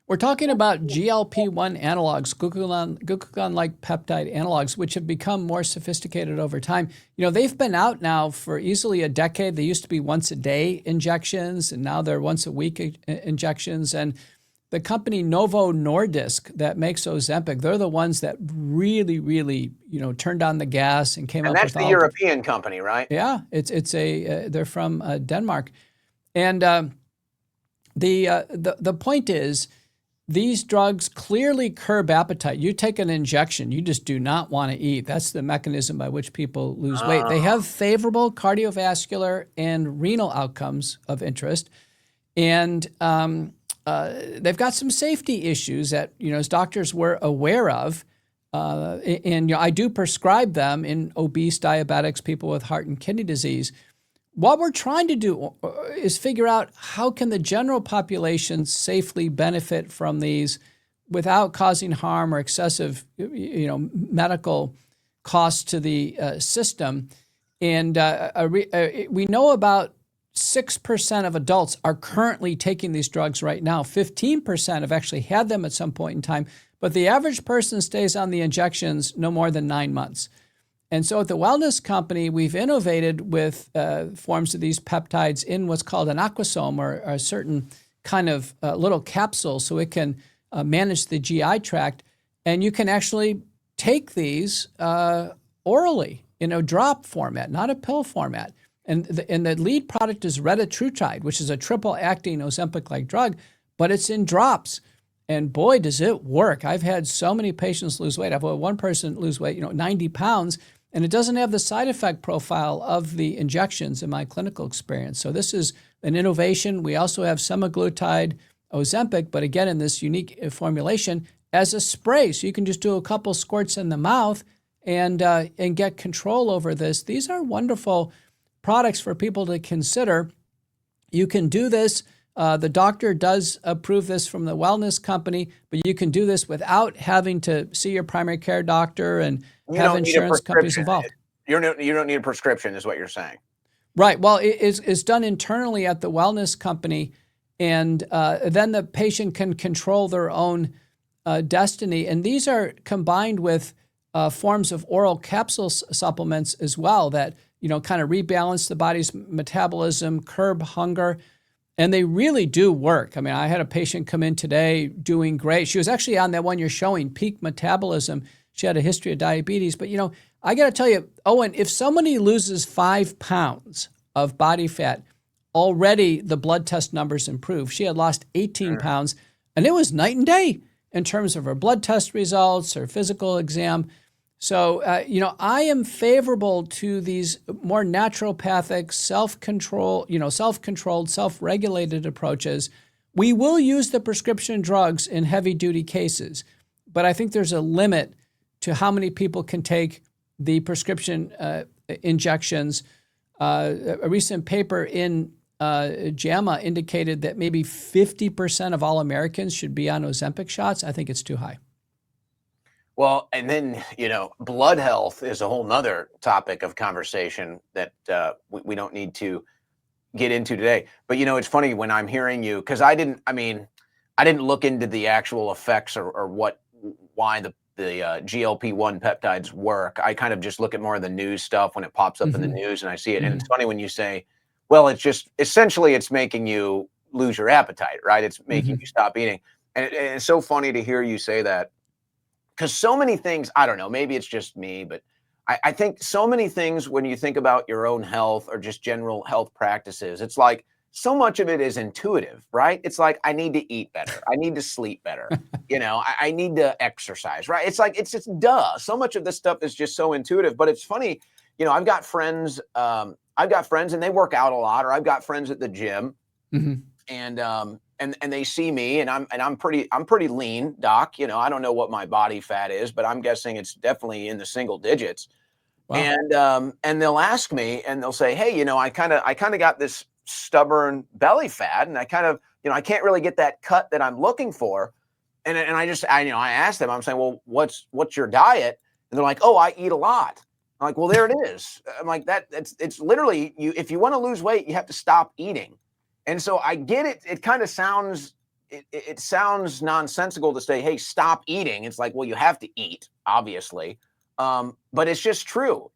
We're talking about GLP-1 analogs, glucagon-like peptide analogs, which have become more sophisticated over time. They've been out now for easily a decade. They used to be once-a-day injections, and now they're once-a-week injections. And the company Novo Nordisk that makes Ozempic, they're the ones that really, really, turned on the gas and came up with all. And that's the European company, right? Yeah, they're from Denmark, and the point is, these drugs clearly curb appetite. You take an injection, you just do not want to eat. That's the mechanism by which people lose weight. They have favorable cardiovascular and renal outcomes of interest. And they've got some safety issues that, as doctors were aware of. And I do prescribe them in obese diabetics, people with heart and kidney disease. What we're trying to do is figure out how can the general population safely benefit from these without causing harm or excessive, medical costs to the system. And we know about 6% of adults are currently taking these drugs right now. 15% have actually had them at some point in time, but the average person stays on the injections no more than 9 months. And so at the Wellness Company, we've innovated with forms of these peptides in what's called an aquasome, or a certain kind of little capsule, so it can manage the GI tract. And you can actually take these orally in a drop format, not a pill format. And the lead product is retatrutide, which is a triple-acting Ozempic-like drug, but it's in drops. And boy, does it work. I've had so many patients lose weight. I've had one person lose weight, 90 pounds, and it doesn't have the side effect profile of the injections in my clinical experience. So this is an innovation. We also have semaglutide Ozempic, but again, in this unique formulation as a spray. So you can just do a couple squirts in the mouth and get control over this. These are wonderful products for people to consider. You can do this. The doctor does approve this from the wellness company, but you can do this without having to see your primary care doctor and have insurance companies involved. You don't need a prescription, is what you're saying. Right. Well, it's done internally at the wellness company, and then the patient can control their own destiny. And these are combined with forms of oral capsule supplements as well that, kind of rebalance the body's metabolism, curb hunger. And they really do work. I mean, I had a patient come in today doing great. She was actually on that one you're showing, peak metabolism. She had a history of diabetes. But, I got to tell you, Owen, if somebody loses 5 pounds of body fat, already the blood test numbers improve. She had lost 18 pounds, and it was night and day in terms of her blood test results, her physical exam. So, I am favorable to these more naturopathic, self-controlled, self-regulated approaches. We will use the prescription drugs in heavy-duty cases, but I think there's a limit to how many people can take the prescription injections. A recent paper in JAMA indicated that maybe 50% of all Americans should be on Ozempic shots. I think it's too high. Well, and then, blood health is a whole nother topic of conversation that we don't need to get into today. But, it's funny when I'm hearing you, because I didn't look into the actual effects or why the GLP-1 peptides work. I kind of just look at more of the news stuff when it pops up in the news and I see it. And it's funny when you say, well, it's just essentially it's making you lose your appetite, right? It's making you stop eating. And it's so funny to hear you say that. Because so many things, I don't know, maybe it's just me, but I think so many things when you think about your own health or just general health practices, it's like so much of it is intuitive, right? It's like, I need to eat better. I need to sleep better. I need to exercise, right? It's like, it's just duh. So much of this stuff is just so intuitive, but it's funny. I've got friends and they work out a lot, or I've got friends at the gym and they see me and I'm pretty lean, doc. I don't know what my body fat is, but I'm guessing it's definitely in the single digits. Wow. And they'll ask me and they'll say, hey, I kind of got this stubborn belly fat and I kind of, I can't really get that cut that I'm looking for. And I asked them, I'm saying, well, what's your diet? And they're like, oh, I eat a lot. I'm like, well, there it is. I'm like, it's literally if you want to lose weight, you have to stop eating. And so I get it. It kind of sounds, it sounds nonsensical to say, hey, stop eating. It's like, well, you have to eat, obviously. But it's just true.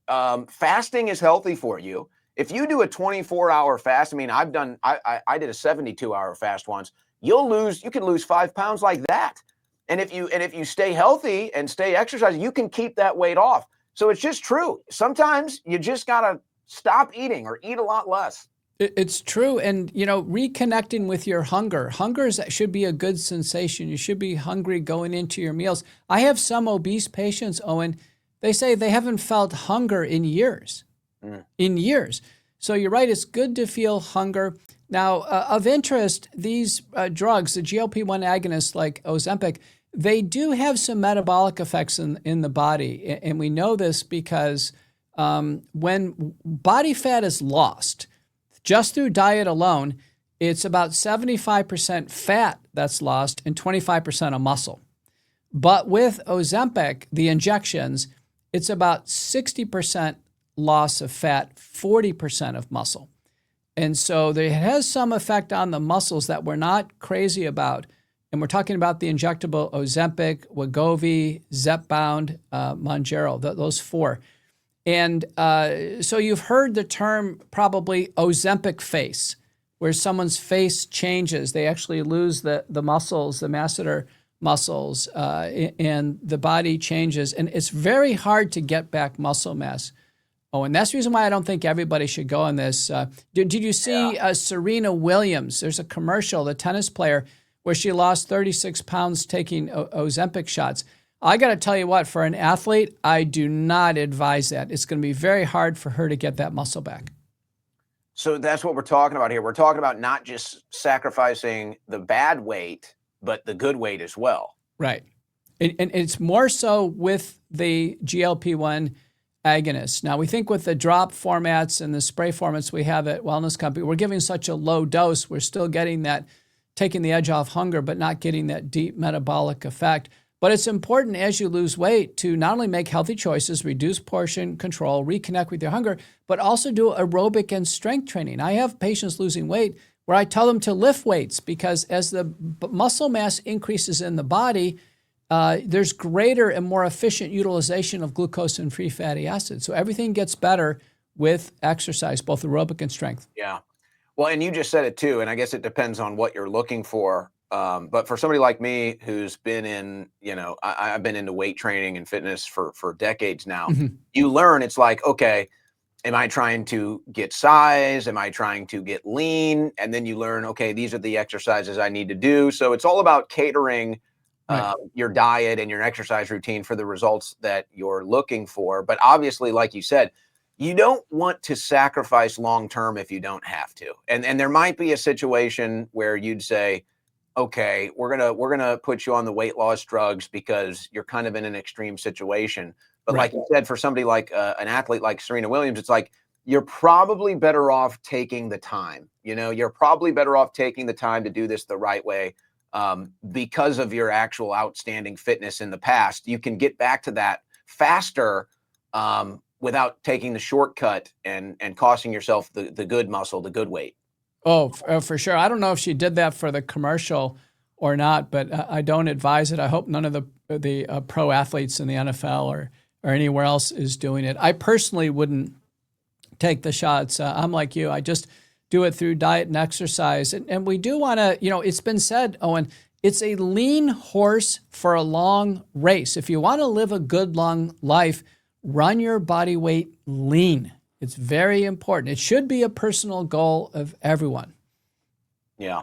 Fasting is healthy for you. If you do a 24-hour fast, I did a 72-hour fast once. You can lose 5 pounds like that. And if you stay healthy and stay exercising, you can keep that weight off. So it's just true. Sometimes you just got to stop eating or eat a lot less. It's true. And, reconnecting with your hunger. Hunger should be a good sensation. You should be hungry going into your meals. I have some obese patients, Owen. They say they haven't felt hunger in years. In years. So you're right. It's good to feel hunger. Now, of interest, these drugs, the GLP-1 agonists like Ozempic, they do have some metabolic effects in the body. And we know this because when body fat is lost, just through diet alone, it's about 75% fat that's lost and 25% of muscle. But with Ozempic, the injections, it's about 60% loss of fat, 40% of muscle. And so it has some effect on the muscles that we're not crazy about. And we're talking about the injectable Ozempic, Wegovy, Zepbound, Mounjaro, those four. And so you've heard the term probably Ozempic face, where someone's face changes. They actually lose the muscles, the masseter muscles, and the body changes. And it's very hard to get back muscle mass. Oh, and that's the reason why I don't think everybody should go on this. Did you see Serena Williams? There's a commercial, the tennis player, where she lost 36 pounds taking Ozempic shots. I got to tell you what, for an athlete, I do not advise that. It's going to be very hard for her to get that muscle back. So that's what we're talking about here. We're talking about not just sacrificing the bad weight, but the good weight as well. Right. And it's more so with the GLP-1 agonists. Now, we think with the drop formats and the spray formats we have at Wellness Company, we're giving such a low dose, we're still getting that, taking the edge off hunger, but not getting that deep metabolic effect. But it's important as you lose weight to not only make healthy choices, reduce portion control, reconnect with your hunger, but also do aerobic and strength training. I have patients losing weight where I tell them to lift weights because as the muscle mass increases in the body, there's greater and more efficient utilization of glucose and free fatty acids. So everything gets better with exercise, both aerobic and strength. Yeah. Well, and you just said it too, and I guess it depends on what you're looking for. But for somebody like me who's been in, I've been into weight training and fitness for decades now, you learn it's like, okay, am I trying to get size? Am I trying to get lean? And then you learn, okay, these are the exercises I need to do. So it's all about catering your diet and your exercise routine for the results that you're looking for. But obviously, like you said, you don't want to sacrifice long-term if you don't have to. And there might be a situation where you'd say, okay, we're gonna put you on the weight loss drugs because you're kind of in an extreme situation. But like you said, for somebody like an athlete like Serena Williams, it's like you're probably better off taking the time. You're probably better off taking the time to do this the right way because of your actual outstanding fitness in the past. You can get back to that faster without taking the shortcut and costing yourself the good muscle, the good weight. Oh, for sure. I don't know if she did that for the commercial or not, but I don't advise it. I hope none of the pro athletes in the NFL or anywhere else is doing it. I personally wouldn't take the shots. I'm like you. I just do it through diet and exercise. And we do want to, it's been said, Owen, it's a lean horse for a long race. If you want to live a good long life, run your body weight lean. It's very important. It should be a personal goal of everyone. Yeah.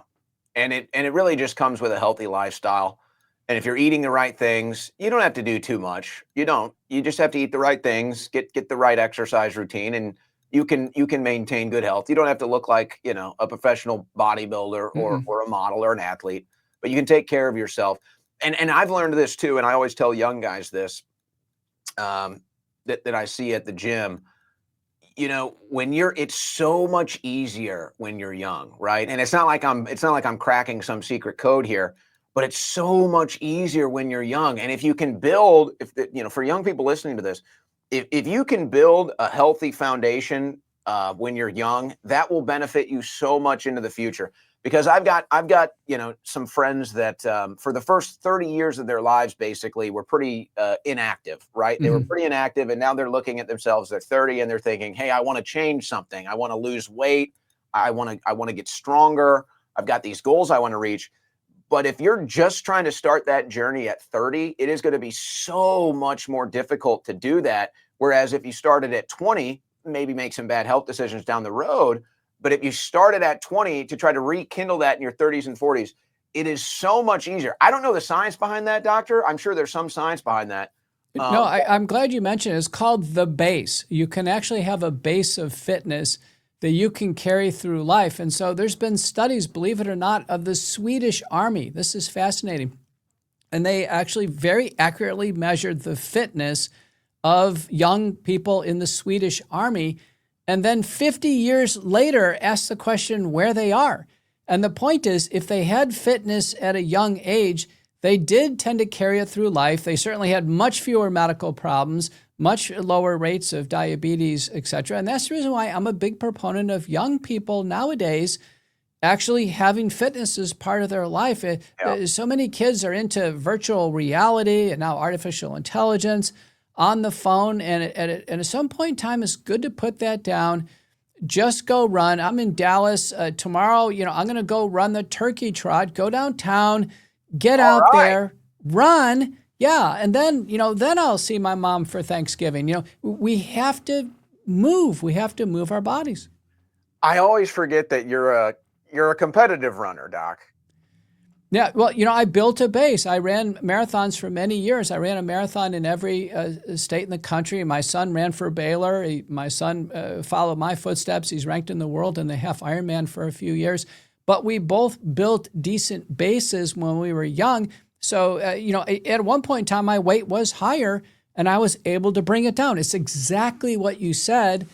And it really just comes with a healthy lifestyle. And if you're eating the right things, you don't have to do too much. You don't. You just have to eat the right things, get the right exercise routine, and you can maintain good health. You don't have to look like, a professional bodybuilder or a model or an athlete, but you can take care of yourself. And I've learned this too, and I always tell young guys this, that I see at the gym. It's so much easier when you're young, right? And it's not like I'm cracking some secret code here, but it's so much easier when you're young. And if you can build, for young people listening to this, if you can build a healthy foundation when you're young, that will benefit you so much into the future. Because I've got some friends that for the first 30 years of their lives basically were pretty inactive, right? They were pretty inactive, and now they're looking at themselves. They're 30 and they're thinking, "Hey, I want to change something. I want to lose weight. I want to get stronger. I've got these goals I want to reach." But if you're just trying to start that journey at 30, it is going to be so much more difficult to do that. Whereas if you started at 20, maybe make some bad health decisions down the road. But if you started at 20 to try to rekindle that in your 30s and 40s, it is so much easier. I don't know the science behind that, doctor. I'm sure there's some science behind that. No, I'm glad you mentioned it. It's called the base. You can actually have a base of fitness that you can carry through life. And so there's been studies, believe it or not, of the Swedish Army. This is fascinating. And they actually very accurately measured the fitness of young people in the Swedish Army. And then 50 years later, ask the question where they are. And the point is, if they had fitness at a young age, they did tend to carry it through life. They certainly had much fewer medical problems, much lower rates of diabetes, et cetera. And that's the reason why I'm a big proponent of young people nowadays actually having fitness as part of their life. So many kids are into virtual reality and now artificial intelligence on the phone, and at some point in time, it's good to put that down. Just go run. I'm in Dallas tomorrow. I'm going to go run the turkey trot. Go downtown, get out there, run. Yeah, and then then I'll see my mom for Thanksgiving. We have to move. We have to move our bodies. I always forget that you're a competitive runner, Doc. Yeah, well, I built a base. I ran marathons for many years. I ran a marathon in every state in the country. My son ran for Baylor. My son followed my footsteps. He's ranked in the world in the half Ironman for a few years. But we both built decent bases when we were young. So, at one point in time, my weight was higher and I was able to bring it down. It's exactly what you said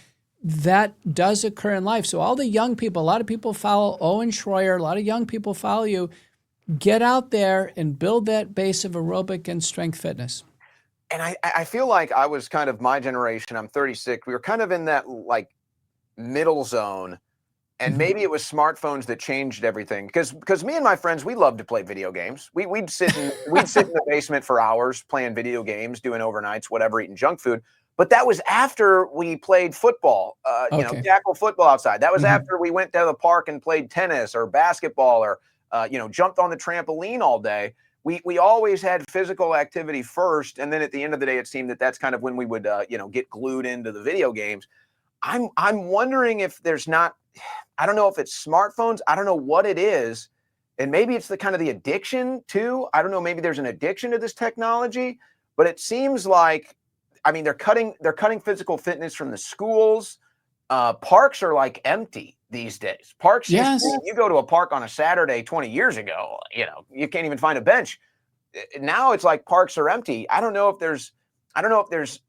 that does occur in life. So all the young people, a lot of people follow Owen Shroyer, a lot of young people follow you. Get out there and build that base of aerobic and strength fitness. And I feel like I was kind of my generation. I'm 36. We were kind of in that like middle zone. And maybe it was smartphones that changed everything. Because me and my friends, we loved to play video games. We'd sit in the basement for hours playing video games, doing overnights, whatever, eating junk food. But that was after we played football, Okay. tackle football outside. That was after we went to the park and played tennis or basketball or jumped on the trampoline all day. We always had physical activity first, and then at the end of the day, it seemed that that's kind of when we would get glued into the video games. I'm wondering if there's not. I don't know if it's smartphones. I don't know what it is, and maybe it's the kind of the addiction too. I don't know. Maybe there's an addiction to this technology, but it seems like, I mean, they're cutting physical fitness from the schools. Parks are like empty these days. Parks, Yes. you go to a park on a Saturday 20 years ago, you can't even find a bench. Now it's like parks are empty. I don't know if there's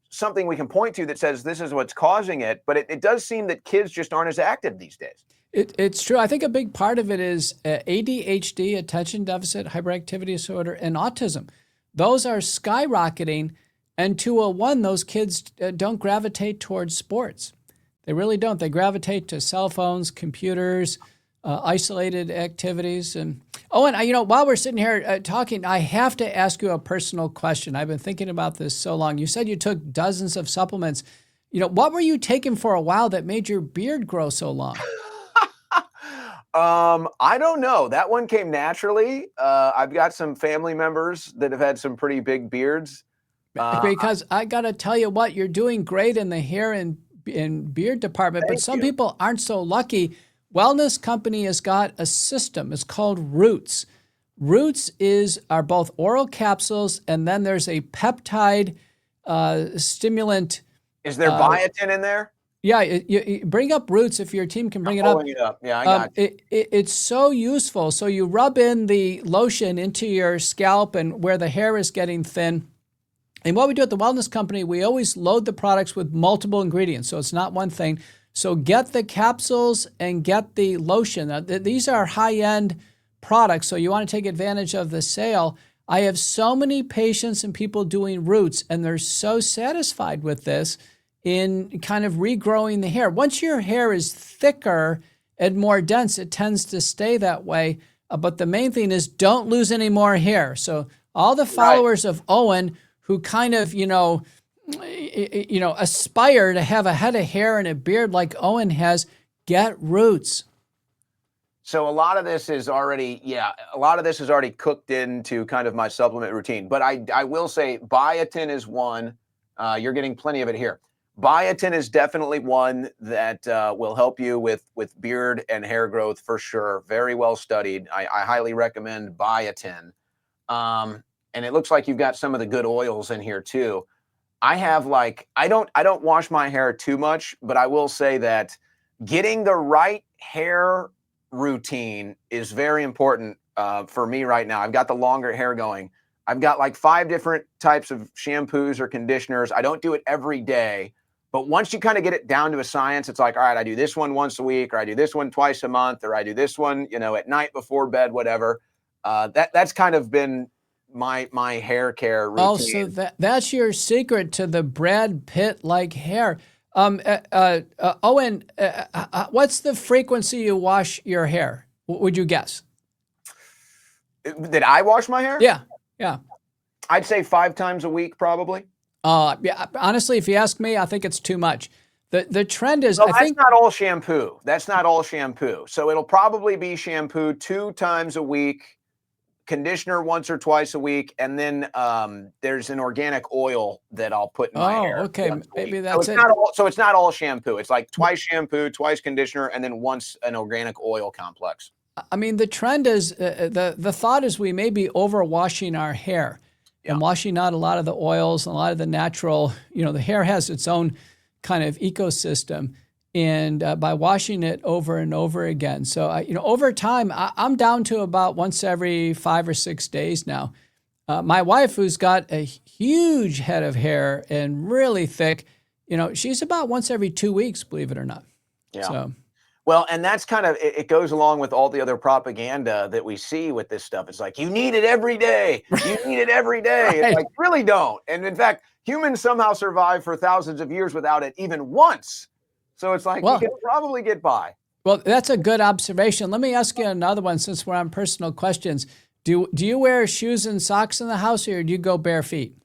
something we can point to that says this is what's causing it, but it does seem that kids just aren't as active these days. It's true. I think a big part of it is ADHD, attention deficit hyperactivity disorder, and autism. Those are skyrocketing, and 201, those kids don't gravitate towards sports. They really don't. They gravitate to cell phones, computers, isolated activities. And Owen, while we're sitting here talking, I have to ask you a personal question. I've been thinking about this so long. You said you took dozens of supplements. What were you taking for a while that made your beard grow so long? I don't know. That one came naturally. I've got some family members that have had some pretty big beards. Because I got to tell you what, you're doing great in the hair and beard department, but some people aren't so lucky. Wellness Company has got a system. It's called Roots. Roots are both oral capsules, and then there's a peptide stimulant. Is there biotin in there? Yeah, you bring up Roots if your team can bring it up. Pulling it up. Yeah, I got it. It's so useful. So you rub in the lotion into your scalp and where the hair is getting thin. And what we do at the Wellness Company, we always load the products with multiple ingredients. So it's not one thing. So get the capsules and get the lotion. Now, these are high-end products, so you want to take advantage of the sale. I have so many patients and people doing Roots, and they're so satisfied with this in kind of regrowing the hair. Once your hair is thicker and more dense, it tends to stay that way. But the main thing is don't lose any more hair. So all the followers of Owen who kind of, aspire to have a head of hair and a beard like Owen has, get Roots. So a lot of this is already cooked into kind of my supplement routine. But I will say biotin is one. You're getting plenty of it here. Biotin is definitely one that will help you with beard and hair growth for sure. Very well studied. I highly recommend biotin. And it looks like you've got some of the good oils in here too. I don't wash my hair too much, but I will say that getting the right hair routine is very important for me right now. I've got the longer hair going. I've got like 5 different types of shampoos or conditioners. I don't do it every day, but once you kind of get it down to a science, it's like, all right, I do this one once a week, or I do this one twice a month, or I do this one, at night before bed, whatever. That's kind of been my hair care routine. Oh, so that's your secret to the Brad Pitt-like hair. Owen, what's the frequency you wash your hair? Would you guess? Did I wash my hair? Yeah. I'd say 5 times a week, probably. Yeah. Honestly, if you ask me, I think it's too much. The trend is, that's not all shampoo. That's not all shampoo. So it'll probably be shampoo 2 times a week, conditioner once or twice a week, and then there's an organic oil that I'll put in my hair. Oh, okay. Maybe that's it. So it's not all shampoo. It's like twice shampoo, twice conditioner, and then once an organic oil complex. I mean, the trend is, the thought is we may be overwashing our hair and washing out a lot of the oils and a lot of the natural, the hair has its own kind of ecosystem. And by washing it over and over again. So, over time, I'm down to about once every 5 or 6 days now. My wife, who's got a huge head of hair and really thick, she's about once every 2 weeks, believe it or not. Yeah. So, Well, and that's kind of it goes along with all the other propaganda that we see with this stuff. It's like, you need it every day. You need it every day. It's right. like, really don't. And in fact, humans somehow survive for thousands of years without it even once. So it's like, you can probably get by. Well, that's a good observation. Let me ask you another one since we're on personal questions. Do you wear shoes and socks in the house, or do you go bare feet?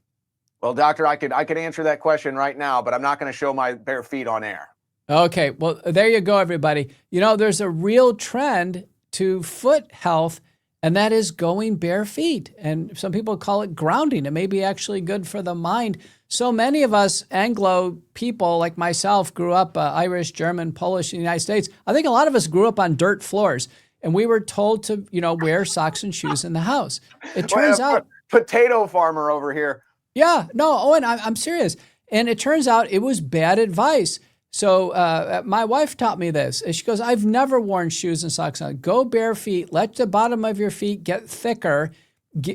Well, doctor, I could answer that question right now, but I'm not going to show my bare feet on air. Okay, well, there you go, everybody. There's a real trend to foot health, and that is going bare feet. And some people call it grounding. It may be actually good for the mind. So many of us Anglo people like myself grew up Irish, German, Polish in the United States. I think a lot of us grew up on dirt floors, and we were told to, wear socks and shoes in the house. It turns out... Potato farmer over here. Yeah, no, Owen, I'm serious. And it turns out it was bad advice. So my wife taught me this. She goes, I've never worn shoes and socks on. Go bare feet. Let the bottom of your feet get thicker.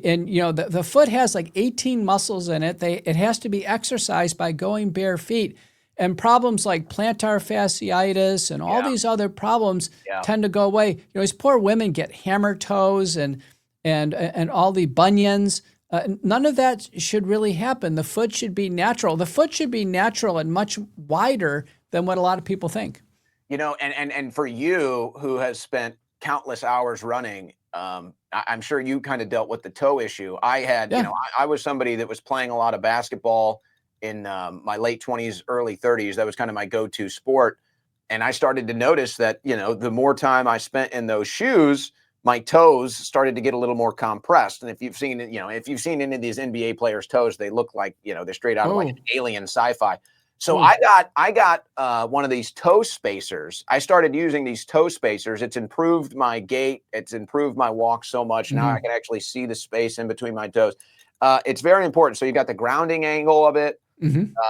And, the foot has like 18 muscles in it. It has to be exercised by going bare feet. And problems like plantar fasciitis and all these other problems tend to go away. These poor women get hammer toes and all the bunions. None of that should really happen. The foot should be natural. The foot should be natural and much wider than what a lot of people think. And for you, who has spent countless hours running, I'm sure you kind of dealt with the toe issue. I had, I was somebody that was playing a lot of basketball in my late 20s, early 30s. That was kind of my go-to sport. And I started to notice that, the more time I spent in those shoes, my toes started to get a little more compressed. And if you've seen any of these NBA players' toes, they look like, they're straight out of like an alien sci-fi. So I got one of these toe spacers. I started using these toe spacers. It's improved my gait. It's improved my walk so much. Now I can actually see the space in between my toes. It's very important. So you got the grounding angle of it.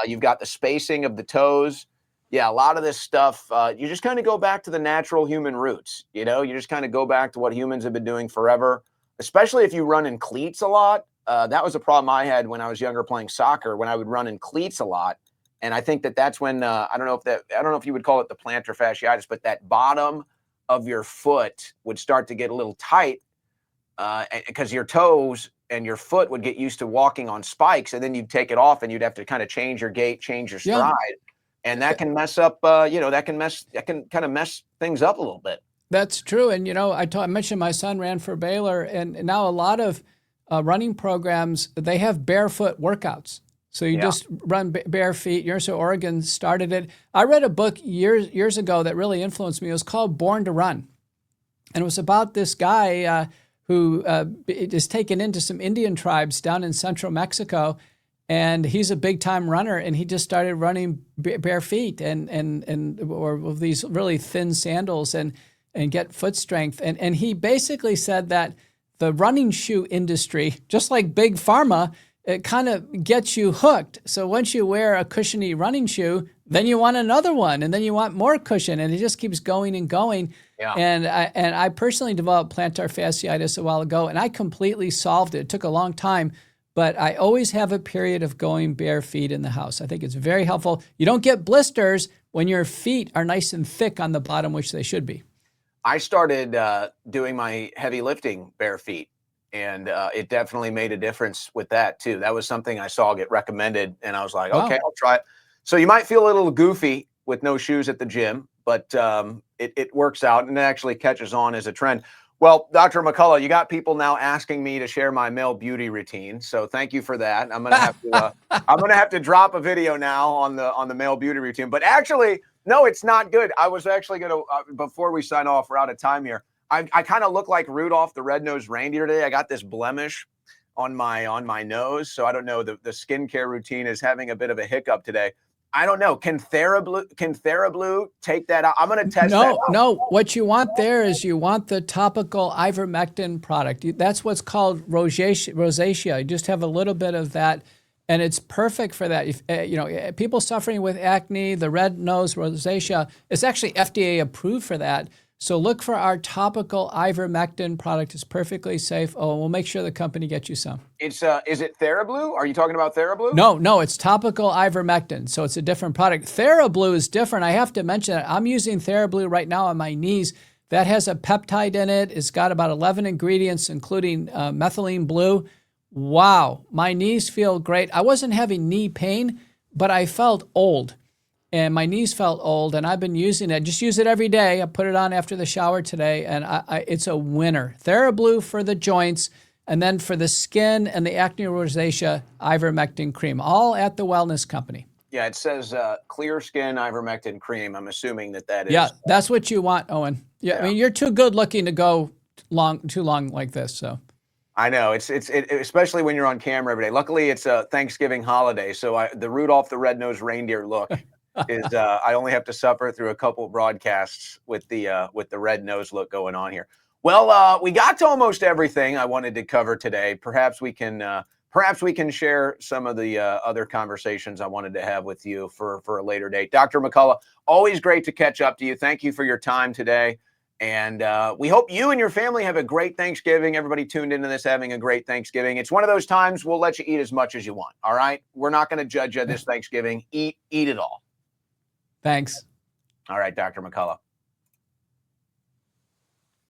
You've got the spacing of the toes. Yeah, a lot of this stuff, you just kind of go back to the natural human roots. You just kind of go back to what humans have been doing forever, especially if you run in cleats a lot. That was a problem I had when I was younger playing soccer, when I would run in cleats a lot. And I think that's when, I don't know if you would call it the plantar fasciitis, but that bottom of your foot would start to get a little tight because your toes and your foot would get used to walking on spikes, and then you'd take it off and you'd have to kind of change your gait, change your stride. And that can mess up, that can kind of mess things up a little bit. That's true. And, I mentioned my son ran for Baylor, and now a lot of running programs, they have barefoot workouts. So you just run bare feet. University of Oregon started it. I read a book years ago that really influenced me. It was called Born to Run. And it was about this guy who is taken into some Indian tribes down in central Mexico. And he's a big time runner, and he just started running bare feet or with these really thin sandals and get foot strength. And he basically said that the running shoe industry, just like big pharma, it kind of gets you hooked. So once you wear a cushiony running shoe, then you want another one, and then you want more cushion, and it just keeps going and going. Yeah. And I personally developed plantar fasciitis a while ago, and I completely solved it. It took a long time. But I always have a period of going bare feet in the house. I think it's very helpful. You don't get blisters when your feet are nice and thick on the bottom, which they should be. I started doing my heavy lifting bare feet, and it definitely made a difference with that too. That was something I saw get recommended, and I was like, okay, I'll try it. So you might feel a little goofy with no shoes at the gym, but it works out, and it actually catches on as a trend. Well, Dr. McCullough, you got people now asking me to share my male beauty routine, so thank you for that. I'm gonna have to drop a video now on the male beauty routine. But actually, no, it's not good. I was actually gonna before we sign off, we're out of time here. I kind of look like Rudolph the Red-Nosed Reindeer today. I got this blemish on my nose, so I don't know. The skincare routine is having a bit of a hiccup today. I don't know. Can TheraBlue take that out? I'm going to test that out. No. What you want there is you want the topical ivermectin product. That's what's called rosacea. You just have a little bit of that, and it's perfect for that. If, people suffering with acne, the red nose rosacea, it's actually FDA approved for that. So look for our topical ivermectin product. It's perfectly safe. Oh, and we'll make sure the company gets you some. It's is it TheraBlue? Are you talking about TheraBlue? No, it's topical ivermectin. So it's a different product. TheraBlue is different. I have to mention that I'm using TheraBlue right now on my knees. That has a peptide in it. It's got about 11 ingredients, including methylene blue. Wow, my knees feel great. I wasn't having knee pain, but I felt old. And my knees felt old, and I've been using it. Just use it every day. I put it on after the shower today, and it's a winner. TheraBlue for the joints, and then for the skin and the acne rosacea, ivermectin cream, all at the Wellness Company. Yeah, it says clear skin ivermectin cream. I'm assuming that is. Yeah, that's what you want, Owen. Yeah, I mean, you're too good looking to go too long like this. So I know it's especially when you're on camera every day. Luckily, it's a Thanksgiving holiday, so the Rudolph the Red-Nosed Reindeer look is I only have to suffer through a couple of broadcasts with the red nose look going on here. Well, we got to almost everything I wanted to cover today. Perhaps we can share some of the other conversations I wanted to have with you for a later date. Dr. McCullough, always great to catch up to you. Thank you for your time today. And we hope you and your family have a great Thanksgiving. Everybody tuned into this having a great Thanksgiving. It's one of those times we'll let you eat as much as you want. All right. We're not going to judge you this Thanksgiving. Eat it all. thanks. All right, Dr. McCullough.